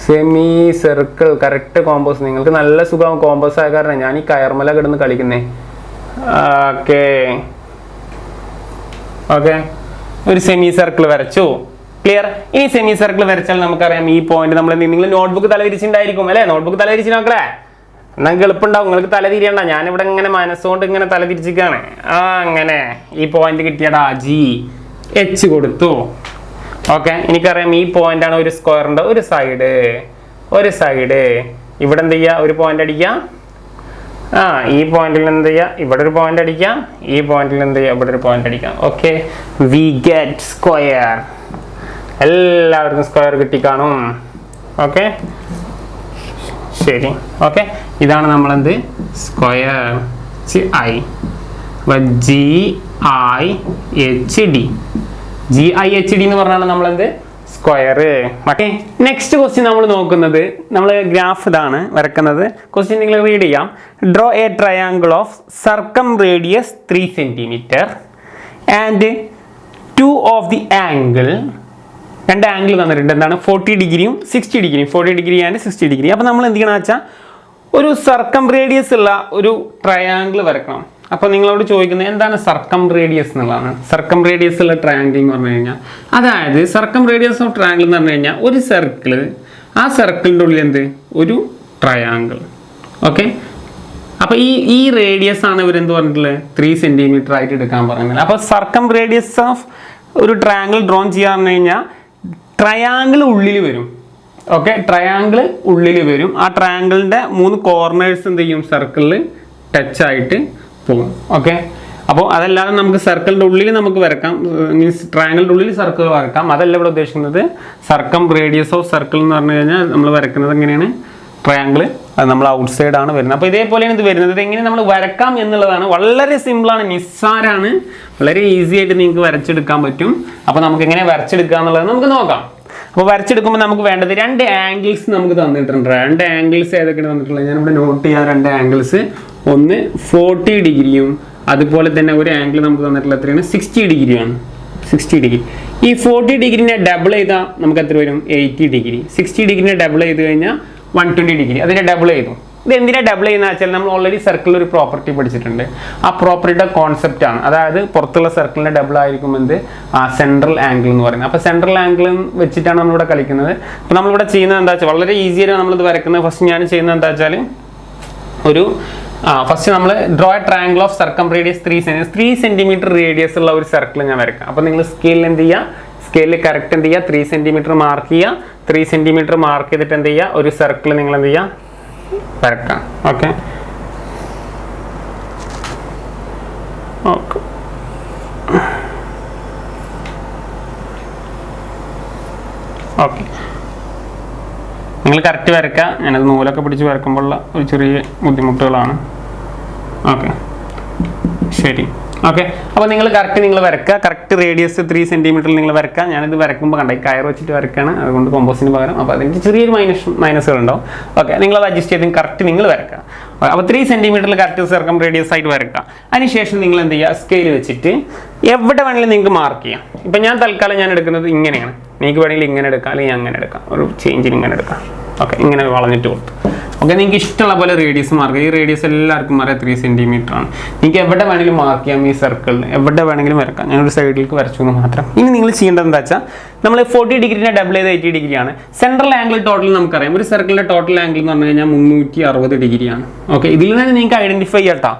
Semi circle correct combos. നിങ്ങൾക്ക് നല്ല സുഖം കോമ്പോസ് ആയ കാരണം ഞാൻ ഈ കയർമല കിടന്ന് കളിക്കുന്നേ. ഓക്കെ, ഒരു സെമി സർക്കിൾ വരച്ചു. ക്ലിയർ? ഇനി സെമി സർക്കിൾ വരച്ചാൽ നമുക്കറിയാം ഈ പോയിന്റ് നമ്മൾ നിങ്ങൾ നോട്ട്ബുക്ക് തലതിരിച്ചിട്ടുണ്ടായിരിക്കും അല്ലേ? നോട്ട്ബുക്ക് തലതിരിച്ച് നോക്കലേ, എന്നാൽ എളുപ്പമുണ്ടാവും. നിങ്ങൾക്ക് തല തിരിയണ്ട. ഞാനിവിടെ ഇങ്ങനെ മനസ്സുകൊണ്ട് ഇങ്ങനെ തല തിരിച്ചിരിക്കുകയാണ്. അങ്ങനെ ഈ പോയിന്റ് കിട്ടിയടാ. ജി എച്ച് കൊടുത്തു. ഓക്കെ, എനിക്കറിയാം ഈ പോയിന്റ് ആണ് ഒരു സ്ക്വയറിന്റെ ഒരു സൈഡ്. ഇവിടെ എന്ത് ചെയ്യുക? ഒരു പോയിന്റ് അടിക്കാം. ഈ പോയിന്റിൽ എന്ത് ചെയ്യുക? ഇവിടെ ഒരു പോയിന്റ് അടിക്കാം. ഈ പോയിന്റിൽ എന്ത് ചെയ്യുക? ഇവിടെ ഒരു പോയിന്റ് അടിക്കാം. Okay, we get square. എല്ലാവർക്കും സ്ക്വയർ കിട്ടിക്കാണും. ഓക്കെ, ശരി. ഓക്കെ, ഇതാണ് നമ്മളെന്ത്? സ്ക്വയർ ഐ GIHD എന്ന് പറഞ്ഞാണ് നമ്മളെന്ത്? സ്ക്വയർ. ഓക്കെ, നെക്സ്റ്റ് ക്വസ്റ്റ്യൻ നമ്മൾ നോക്കുന്നത്, നമ്മൾ ഗ്രാഫ് ഇതാണ് വരക്കുന്നത്. ക്വസ്റ്റ്യൻ നിങ്ങൾ റീഡ് ചെയ്യാം. Draw a triangle of circum radius 3 cm and 2 of the angle. രണ്ട് ആംഗിൾ തന്നിട്ടുണ്ട്. എന്താണ്? 40 ഡിഗ്രിയും 60 ഡിഗ്രിയും. 40 ഡിഗ്രി ആൻഡ് 60 ഡിഗ്രി. അപ്പോൾ നമ്മൾ എന്ത് ചെയ്യണം വെച്ചാൽ ഒരു സർക്കം റേഡിയസ് ഉള്ള ഒരു ട്രയാങ്കിൾ വരക്കണം. അപ്പോൾ നിങ്ങളോട് ചോദിക്കുന്നത് എന്താണ് സർക്കം റേഡിയസ് എന്നുള്ളതാണ്. സർക്കം റേഡിയസ് ഉള്ള ട്രയാങ്കിൾ എന്ന് പറഞ്ഞു കഴിഞ്ഞാൽ, അതായത് സർക്കം റേഡിയസ് ഓഫ് ട്രയാങ്കിൾ എന്ന് പറഞ്ഞു കഴിഞ്ഞാൽ ഒരു സർക്കിള്, ആ സർക്കിളിൻ്റെ ഉള്ളിൽ എന്ത്? ഒരു ട്രയാങ്കിൾ. ഓക്കെ, അപ്പോൾ ഈ റേഡിയസ് ആണ് ഇവരെന്ത് പറഞ്ഞിട്ടുള്ളത്? 3 cm ആയിട്ട് എടുക്കാൻ പറയുന്നത്. അപ്പോൾ സർക്കം റേഡിയസ് ഓഫ് ഒരു ട്രയാങ്കിൾ ഡ്രോൺ ചെയ്യാൻ പറഞ്ഞു കഴിഞ്ഞാൽ ട്രയാങ്കിൾ ഉള്ളിൽ വരും. ഓക്കെ, ട്രയാങ്കിൾ ഉള്ളിൽ വരും. ആ ട്രയാങ്കിളിൻ്റെ 3 കോർണേഴ്സ് എന്ത് ചെയ്യും? സർക്കിളിൽ ടച്ച് ആയിട്ട് പോകും. ഓക്കെ, അപ്പോൾ അതല്ലാതെ നമുക്ക് സർക്കിളിൻ്റെ ഉള്ളിൽ നമുക്ക് വരക്കാം. മീൻസ് ട്രയാങ്കിളിൻ്റെ ഉള്ളിൽ സർക്കിൾ വരക്കാം. അതല്ല ഇവിടെ ഉദ്ദേശിക്കുന്നത്. സർക്കം റേഡിയസ് ഓഫ് സർക്കിൾ എന്ന് പറഞ്ഞു കഴിഞ്ഞാൽ നമ്മൾ വരക്കുന്നത് എങ്ങനെയാണ്? ട്രയാങ്കിൾ, അത് നമ്മൾ ഔട്ട് സൈഡ് ആണ് വരുന്നത്. അപ്പോൾ ഇതേപോലെയാണ് ഇത് വരുന്നത്. ഇത് എങ്ങനെ നമ്മൾ വരക്കാം എന്നുള്ളതാണ്. വളരെ സിമ്പിളാണ്, നിസ്സാരാണ്, വളരെ ഈസി ആയിട്ട് നിങ്ങൾക്ക് വരച്ചെടുക്കാൻ പറ്റും. അപ്പോൾ നമുക്ക് എങ്ങനെ വരച്ചെടുക്കുക എന്നുള്ളത് നമുക്ക് നോക്കാം. അപ്പോൾ വരച്ചെടുക്കുമ്പോൾ നമുക്ക് വേണ്ടത് 2 ആംഗിൾസ് നമുക്ക് തന്നിട്ടുണ്ട്. 2 ആംഗിൾസ് ഏതൊക്കെയാണ് തന്നിട്ടുള്ളത്? ഞാനിവിടെ നോട്ട് ചെയ്യാം. 2 ആംഗിൾസ്, ഒന്ന് 40 ഡിഗ്രിയും അതുപോലെ തന്നെ ഒരു ആംഗിൾ നമുക്ക് തന്നിട്ടുള്ള എത്രയാണ്? 60 ഡിഗ്രിയാണ്. 60 ഡിഗ്രി. ഈ 40 ഡിഗ്രിനെ ഡബിൾ ചെയ്താൽ നമുക്ക് എത്ര വരും? 80 ഡിഗ്രി. 60 ഡിഗ്രിനെ ഡബിൾ ചെയ്ത് കഴിഞ്ഞാൽ 120 ഡിഗ്രി. അതിനെ ഡബിൾ ചെയ്തു. ഇത് എന്തിനാ ഡബിൾ ചെയ്യുന്ന വെച്ചാൽ നമ്മൾ ഓൾറെഡി സർക്കിളിൽ ഒരു പ്രോപ്പർട്ടി പഠിച്ചിട്ടുണ്ട്. ആ പ്രോപ്പർട്ടിയുടെ കോൺസെപ്റ്റ് ആണ്. അതായത് പുറത്തുള്ള സർക്കിളിന്റെ ഡബിൾ ആയിരിക്കും എന്ത് സെൻട്രൽ ആംഗിൾ എന്ന് പറയുന്നത്. അപ്പോൾ സെൻട്രൽ ആംഗിൾ വെച്ചിട്ടാണ് നമ്മളിവിടെ കളിക്കുന്നത്. അപ്പോൾ നമ്മളിവിടെ ചെയ്യുന്നത് എന്താ വെച്ചാൽ വളരെ ഈസിയായിട്ട് നമ്മളിത് വരയ്ക്കുന്നത്. ഫസ്റ്റ് ഞാൻ ചെയ്യുന്നത് എന്താ വെച്ചാൽ ഫസ്റ്റ് നമ്മൾ draw a triangle of circum radius 3 centimetre radius ഉള്ള ഒരു സർക്കിൾ ഞാൻ വരയ്ക്കാം. അപ്പോൾ നിങ്ങൾ സ്കെയിലിൽ എന്ത് ചെയ്യുക, സ്കെയിലിൽ കറക്റ്റ് എന്ത് ചെയ്യുക, 3 സെന്റിമീറ്റർ മാർക്ക് ചെയ്യുക. 3 സെന്റിമീറ്റർ മാർക്ക് ചെയ്തിട്ട് എന്ത് ചെയ്യുക, ഒരു സർക്കിൾ നിങ്ങൾ എന്ത് ചെയ്യുക, വരക്കാം. ഓക്കെ ഓക്കെ ഓക്കെ നിങ്ങൾ കറക്റ്റ് വരക്കുക. ഞാനത് നൂലൊക്കെ പിടിച്ച് വരക്കുമ്പോഴുള്ള ഒരു ചെറിയ ബുദ്ധിമുട്ടുകളാണ്. ഓക്കെ ശരി. ഓക്കെ അപ്പോൾ നിങ്ങൾ കറക്റ്റ് നിങ്ങൾ വരക്കുക. കറക്റ്റ് റേഡിയസ് 3 സെന്റിമീറ്ററിൽ നിങ്ങൾ വരക്കുക. ഞാനിത് വരക്കുമ്പോൾ കണ്ട ഈ കയർ വെച്ചിട്ട് വരക്കുകയാണ്, അതുകൊണ്ട് കോമ്പോസിന് പകരം. അപ്പോൾ അതിൻ്റെ ചെറിയൊരു മൈനസുകൾ ഉണ്ടാവും. ഓക്കെ നിങ്ങളത് അഡ്ജസ്റ്റ് ചെയ്ത് കറക്റ്റ് നിങ്ങൾ വരക്കുക. അപ്പോൾ 3 സെന്റിമീറ്ററിൽ കറക്റ്റ് സർക്കം റേഡിയസ് ആയിട്ട് വരക്കുക. അതിനുശേഷം നിങ്ങൾ എന്ത് ചെയ്യുക, സ്കെയിൽ വെച്ചിട്ട് എവിടെ വേണമെങ്കിലും നിങ്ങൾക്ക് മാർക്ക് ചെയ്യാം. ഇപ്പം ഞാൻ തൽക്കാലം ഞാൻ എടുക്കുന്നത് ഇങ്ങനെയാണ്. നിങ്ങൾക്ക് വേണമെങ്കിൽ ഇങ്ങനെ എടുക്കാം, അല്ലെങ്കിൽ അങ്ങനെ എടുക്കാം, ഒരു ചേഞ്ചിന് ഇങ്ങനെ എടുക്കാം. ഓക്കെ ഇങ്ങനെ വളഞ്ഞിട്ട് കൊടുത്തു. ഓക്കെ നിങ്ങൾക്ക് ഇഷ്ടമുള്ള പോലെ റേഡിയസ് മാർക്ക്. ഈ റേഡിയസ് എല്ലാവർക്കും അറിയാം 3 സെന്റിമീറ്റർ ആണ്. നിങ്ങൾക്ക് എവിടെ വേണമെങ്കിലും മാർക്ക് ചെയ്യാം. ഈ സർക്കിളിൽ എവിടെ വേണമെങ്കിലും വരക്കാം. ഞാനൊരു സൈഡിലേക്ക് വരച്ചു എന്ന് മാത്രം. ഇനി നിങ്ങൾ ചെയ്യേണ്ടത് എന്താ വെച്ചാൽ നമ്മൾ 40 ഡിഗ്രീനെ ഡബിൾ ചെയ്ത് 80 ഡിഗ്രിയാണ്. സെൻട്രൽ ആംഗിൾ ടോട്ടൽ നമുക്കറിയാം. ഒരു സർക്കിളിൻ്റെ ടോട്ടൽ ആംഗിൾ എന്ന് പറഞ്ഞു കഴിഞ്ഞാൽ 360 ഡിഗ്രിയാണ്. ഓക്കെ ഇതിൽ നിന്ന് നിങ്ങൾക്ക് ഐഡന്റിഫൈ ചെയ്യട്ടോ.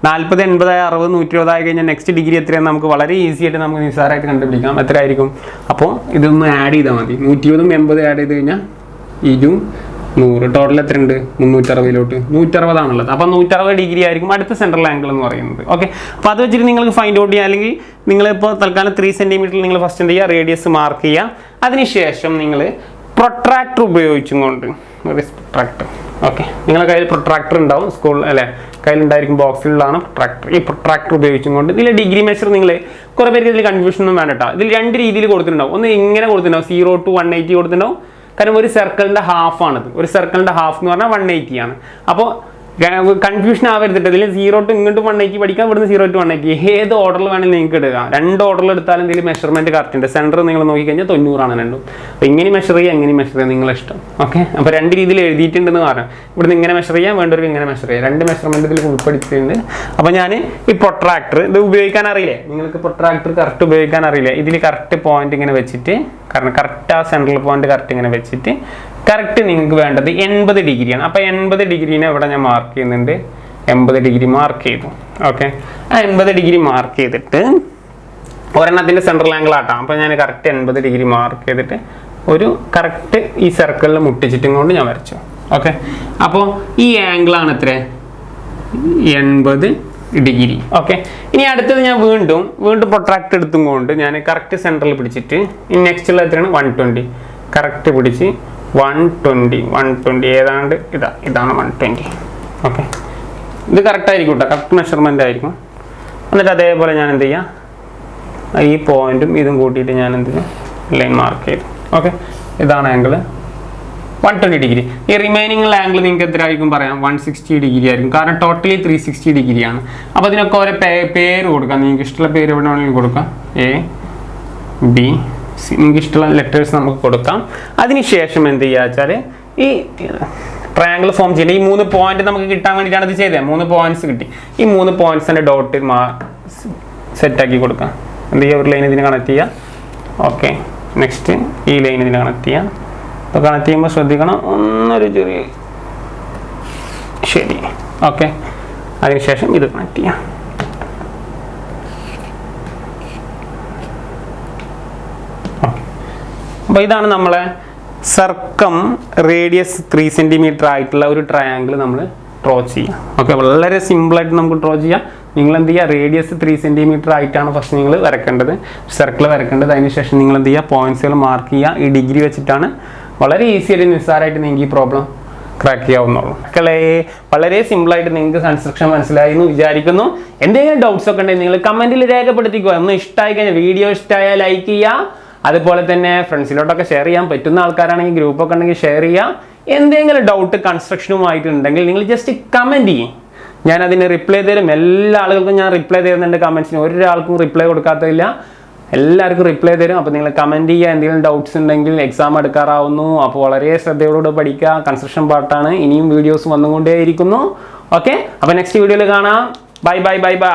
40, 80, 60, 120 ആയി കഴിഞ്ഞാൽ നെക്സ്റ്റ് ഡിഗ്രി എത്രയാണ് നമുക്ക് വളരെ ഈസി ആയിട്ട് നമുക്ക് നിസ്സാരമായിട്ട് കണ്ടുപിടിക്കാം. എത്ര ആയിരിക്കും? അപ്പോൾ ഇതൊന്ന് ആഡ് ചെയ്താൽ മതി. 120ഉം 80 ആഡ് ചെയ്ത് കഴിഞ്ഞാൽ 100 ടോട്ടൽ എത്ര ഉണ്ട്? 360 160 ആണുള്ളത്. അപ്പോൾ 160 ഡിഗ്രി ആയിരിക്കും അടുത്ത സെൻട്രൽ ആംഗിൾ എന്ന് പറയുന്നത്. ഓക്കെ അപ്പോൾ അത് വെച്ചിട്ട് നിങ്ങൾക്ക് ഫൈൻഡ് ഔട്ട് ചെയ്യുക. അല്ലെങ്കിൽ നിങ്ങളിപ്പോൾ തൽക്കാലം 3 സെന്റിമീറ്ററിൽ നിങ്ങൾ ഫസ്റ്റ് എന്ത് ചെയ്യുക, റേഡിയസ് മാർക്ക് ചെയ്യുക. അതിനുശേഷം നിങ്ങൾ പ്രൊട്രാക്ടർ ഉപയോഗിച്ചും കൊണ്ട് പ്രൊട്രാക്ടർ. ഓക്കെ നിങ്ങളുടെ കയ്യിൽ പ്രൊട്രാക്ടർ ഉണ്ടാവും, സ്കൂൾ അല്ലേ കയ്യിലുണ്ടായിരിക്കും, ബോക്സിലുള്ളതാണ് പ്രൊട്രാക്ടർ. ഈ പ്രൊട്രാക്ടർ ഉപയോഗിച്ചും കൊണ്ട് ഇതിൽ ഡിഗ്രി മെഷർ നിങ്ങൾ കുറേ പേർക്ക് ഇതിൽ കൺഫ്യൂഷൻ ഒന്നും വേണ്ട കേട്ടോ. ഇതിൽ 2 രീതിയിൽ കൊടുത്തിട്ടുണ്ടാവും. ഒന്ന് ഇങ്ങനെ കൊടുത്തിട്ടുണ്ടാവും, 0 to 180 കൊടുത്തിട്ടുണ്ടാവും. കാരണം ഒരു സർക്കിളിൻ്റെ ഹാഫ് ആണിത്. ഒരു സർക്കിളിൻ്റെ ഹാഫ് എന്ന് പറഞ്ഞാൽ 180 ആണ്. അപ്പോൾ കൺഫ്യൂഷൻ ആവരുത്തിട്ട്. ഇതിൽ 0 to ഇങ്ങോട്ട് 180 പഠിക്കാം, ഇവിടുന്ന് 0 to 180 ഏത് ഓർഡറിൽ വേണമെങ്കിൽ നിങ്ങൾക്ക് എടുക്കാം. 2 ഓർഡറിൽ എടുത്താലും ഇതിൽ മെഷർമെൻറ്റ് കറക്റ്റ് ഉണ്ട്. സെൻറ്റർ നിങ്ങൾ നോക്കിക്കഴിഞ്ഞാൽ 90 ആണ് രണ്ടും. അപ്പോൾ ഇങ്ങനെ മെഷർ ചെയ്യുക, എങ്ങനെ മെഷർ ചെയ്യുക നിങ്ങളെ ഇഷ്ടം. ഓക്കെ അപ്പോൾ 2 രീതിയിൽ എഴുതിയിട്ടുണ്ടെന്ന് പറയാം. ഇവിടുന്ന് ഇങ്ങനെ മെഷർ ചെയ്യാം, വേണ്ടവർക്ക് ഇങ്ങനെ മെഷർ ചെയ്യാം. 2 മെഷർമെൻറ്റ് ഇതിൽ ഉൾപ്പെടുത്തിയിട്ടുണ്ട്. അപ്പോൾ ഞാൻ ഈ പ്രൊട്രാക്ടർ ഇത് ഉപയോഗിക്കാൻ അറിയില്ലേ, നിങ്ങൾക്ക് പ്രൊട്രാക്ടർ കറക്റ്റ് ഉപയോഗിക്കാൻ അറിയില്ല. ഇതിൽ കറക്റ്റ് പോയിന്റ് ഇങ്ങനെ വെച്ചിട്ട്, കാരണം കറക്റ്റ് ആ സെൻട്രൽ പോയിന്റ് കറക്റ്റ് ഇങ്ങനെ വെച്ചിട്ട് കറക്റ്റ് നിങ്ങൾക്ക് വേണ്ടത് 80 ഡിഗ്രിയാണ്. അപ്പോൾ 80 ഡിഗ്രീനെ ഇവിടെ ഞാൻ മാർക്ക് ചെയ്യുന്നുണ്ട്. 80 ഡിഗ്രി മാർക്ക് ചെയ്തു. ഓക്കെ ആ 80 ഡിഗ്രി മാർക്ക് ചെയ്തിട്ട് ഒരെണ്ണത്തിൻ്റെ സെൻട്രൽ ആംഗിൾ ആട്ടാം. അപ്പോൾ ഞാൻ കറക്റ്റ് 80 ഡിഗ്രി മാർക്ക് ചെയ്തിട്ട് ഒരു കറക്റ്റ് ഈ സർക്കിളിൽ മുട്ടിച്ചിട്ടും കൊണ്ട് ഞാൻ വരച്ചു. ഓക്കെ അപ്പോൾ ഈ ആംഗിളാണ് എത്ര? 80 ഡിഗ്രി. ഓക്കെ ഇനി അടുത്തത് ഞാൻ വീണ്ടും പ്രൊട്രാക്ട് എടുത്തും കൊണ്ട് ഞാൻ കറക്റ്റ് സെൻട്രൽ പിടിച്ചിട്ട് ഇനി നെക്സ്റ്റ് ഉള്ള എത്രയാണ്? 120 കറക്റ്റ് പിടിച്ച് 120 ഏതാണ്ട് ഇതാണ് 120. ഓക്കെ ഇത് കറക്റ്റ് ആയിരിക്കും കേട്ടോ, കറക്റ്റ് മെഷർമെൻ്റ് ആയിരിക്കും. എന്നിട്ട് അതേപോലെ ഞാൻ എന്ത് ചെയ്യാം, ഈ പോയിന്റും ഇതും കൂട്ടിയിട്ട് ഞാൻ എന്ത് ചെയ്യും, ലൈൻ മാർക്ക് ചെയ്തു. ഓക്കെ ഇതാണ് ആംഗിൾ 120 ഡിഗ്രി. ഈ റിമൈനിങ് ആംഗിൾ നിങ്ങൾക്ക് എത്ര ആയിരിക്കും പറയാം? 160 ഡിഗ്രി ആയിരിക്കും. കാരണം ടോട്ടലി 360 ഡിഗ്രിയാണ്. അപ്പോൾ ഇതിനൊക്കെ ഓരോ പേര് കൊടുക്കാം. നിങ്ങൾക്ക് ഇഷ്ടമുള്ള പേര് എവിടെ വേണമെങ്കിലും കൊടുക്കാം. A, B, C നിങ്ങൾക്ക് ഇഷ്ടമുള്ള ലെറ്റേഴ്സ് നമുക്ക് കൊടുക്കാം. അതിനുശേഷം എന്ത് ചെയ്യുക വെച്ചാൽ ഈ ട്രയാങ്കിൾ ഫോം ചെയ്യില്ല. ഈ 3 പോയിന്റ് നമുക്ക് കിട്ടാൻ വേണ്ടിയിട്ടാണ് ഇത് ചെയ്തത്. 3 പോയിന്റ്സ് കിട്ടി. ഈ 3 പോയിന്റ്സിൻ്റെ ഡോട്ട് സെറ്റാക്കി കൊടുക്കാം. എന്ത് ചെയ്യുക, ഒരു ലൈൻ ഇതിന് കണക്ട് ചെയ്യുക. ഓക്കെ നെക്സ്റ്റ് ഈ ലൈൻ ഇതിന് കണക്ട് ചെയ്യുക. അപ്പോൾ കണക്ട് ചെയ്യുമ്പോൾ ശ്രദ്ധിക്കണം, ഒന്നൊരു ചെറിയ ശരി. ഓക്കെ അതിനുശേഷം ഇത് കണക്ട് ചെയ്യാം. അപ്പോൾ ഇതാണ് നമ്മളെ സർക്കം റേഡിയസ് 3 സെന്റിമീറ്റർ ആയിട്ടുള്ള ഒരു ട്രയാങ്കിൾ നമ്മൾ ഡ്രോ ചെയ്യാം. ഓക്കെ വളരെ സിമ്പിളായിട്ട് നമുക്ക് ഡ്രോ ചെയ്യാം. നിങ്ങൾ എന്ത് ചെയ്യുക, റേഡിയസ് 3 സെന്റിമീറ്റർ ആയിട്ടാണ് ഫസ്റ്റ് നിങ്ങൾ വരക്കേണ്ടത്, സർക്കിൾ വരക്കേണ്ടത്. അതിനുശേഷം നിങ്ങൾ എന്ത് ചെയ്യുക, പോയിന്റ്സുകൾ മാർക്ക് ചെയ്യുക. ഈ ഡിഗ്രി വെച്ചിട്ടാണ് വളരെ ഈസി ആയിട്ട് നിസ്സാരമായിട്ട് നിങ്ങൾക്ക് ഈ പ്രോബ്ലം ക്രാക്ക് ചെയ്യാവുന്നുള്ളൂ. മക്കളെ വളരെ സിമ്പിളായിട്ട് നിങ്ങൾക്ക് കൺസ്ട്രക്ഷൻ മനസ്സിലായി എന്ന് വിചാരിക്കുന്നു. എന്തെങ്കിലും ഡൗട്ട്സ് ഒക്കെ ഉണ്ടെങ്കിൽ നിങ്ങൾ കമൻറ്റിൽ രേഖപ്പെടുത്തിക്കുക. ഒന്ന് ഇഷ്ടമായി കഴിഞ്ഞാൽ വീഡിയോ ഇഷ്ടമായാൽ ലൈക്ക് ചെയ്യുക. അതുപോലെ തന്നെ ഫ്രണ്ട്സിലോട്ടൊക്കെ ഷെയർ ചെയ്യാൻ പറ്റുന്ന ആൾക്കാരാണെങ്കിൽ ഗ്രൂപ്പൊക്കെ ഉണ്ടെങ്കിൽ ഷെയർ ചെയ്യുക. എന്തെങ്കിലും ഡൗട്ട് കൺസ്ട്രക്ഷനുമായിട്ടുണ്ടെങ്കിൽ നിങ്ങൾ ജസ്റ്റ് കമൻറ്റ് ചെയ്യും, ഞാൻ അതിന് റിപ്ലൈ തരും. എല്ലാ ആളുകൾക്കും ഞാൻ റിപ്ലൈ തരുന്നുണ്ട് കമൻറ്റ്സിന്. ഒരാൾക്കും റിപ്ലൈ കൊടുക്കാത്തതില്ല. എല്ലാവർക്കും റിപ്ലൈ തരും. അപ്പോൾ നിങ്ങൾ കമൻറ്റ് ചെയ്യുക, എന്തെങ്കിലും ഡൗട്ട്സ് ഉണ്ടെങ്കിൽ. എക്സാം എടുക്കാറാവുന്നു, അപ്പോൾ വളരെ ശ്രദ്ധയോടുകൂടി പഠിക്കുക. കൺസ്ട്രക്ഷൻ പാർട്ടാണ്, ഇനിയും വീഡിയോസ് വന്നുകൊണ്ടേയിരിക്കുന്നു. ഓക്കെ, അപ്പോൾ നെക്സ്റ്റ് വീഡിയോയിൽ കാണാം. Bye bye bye bye.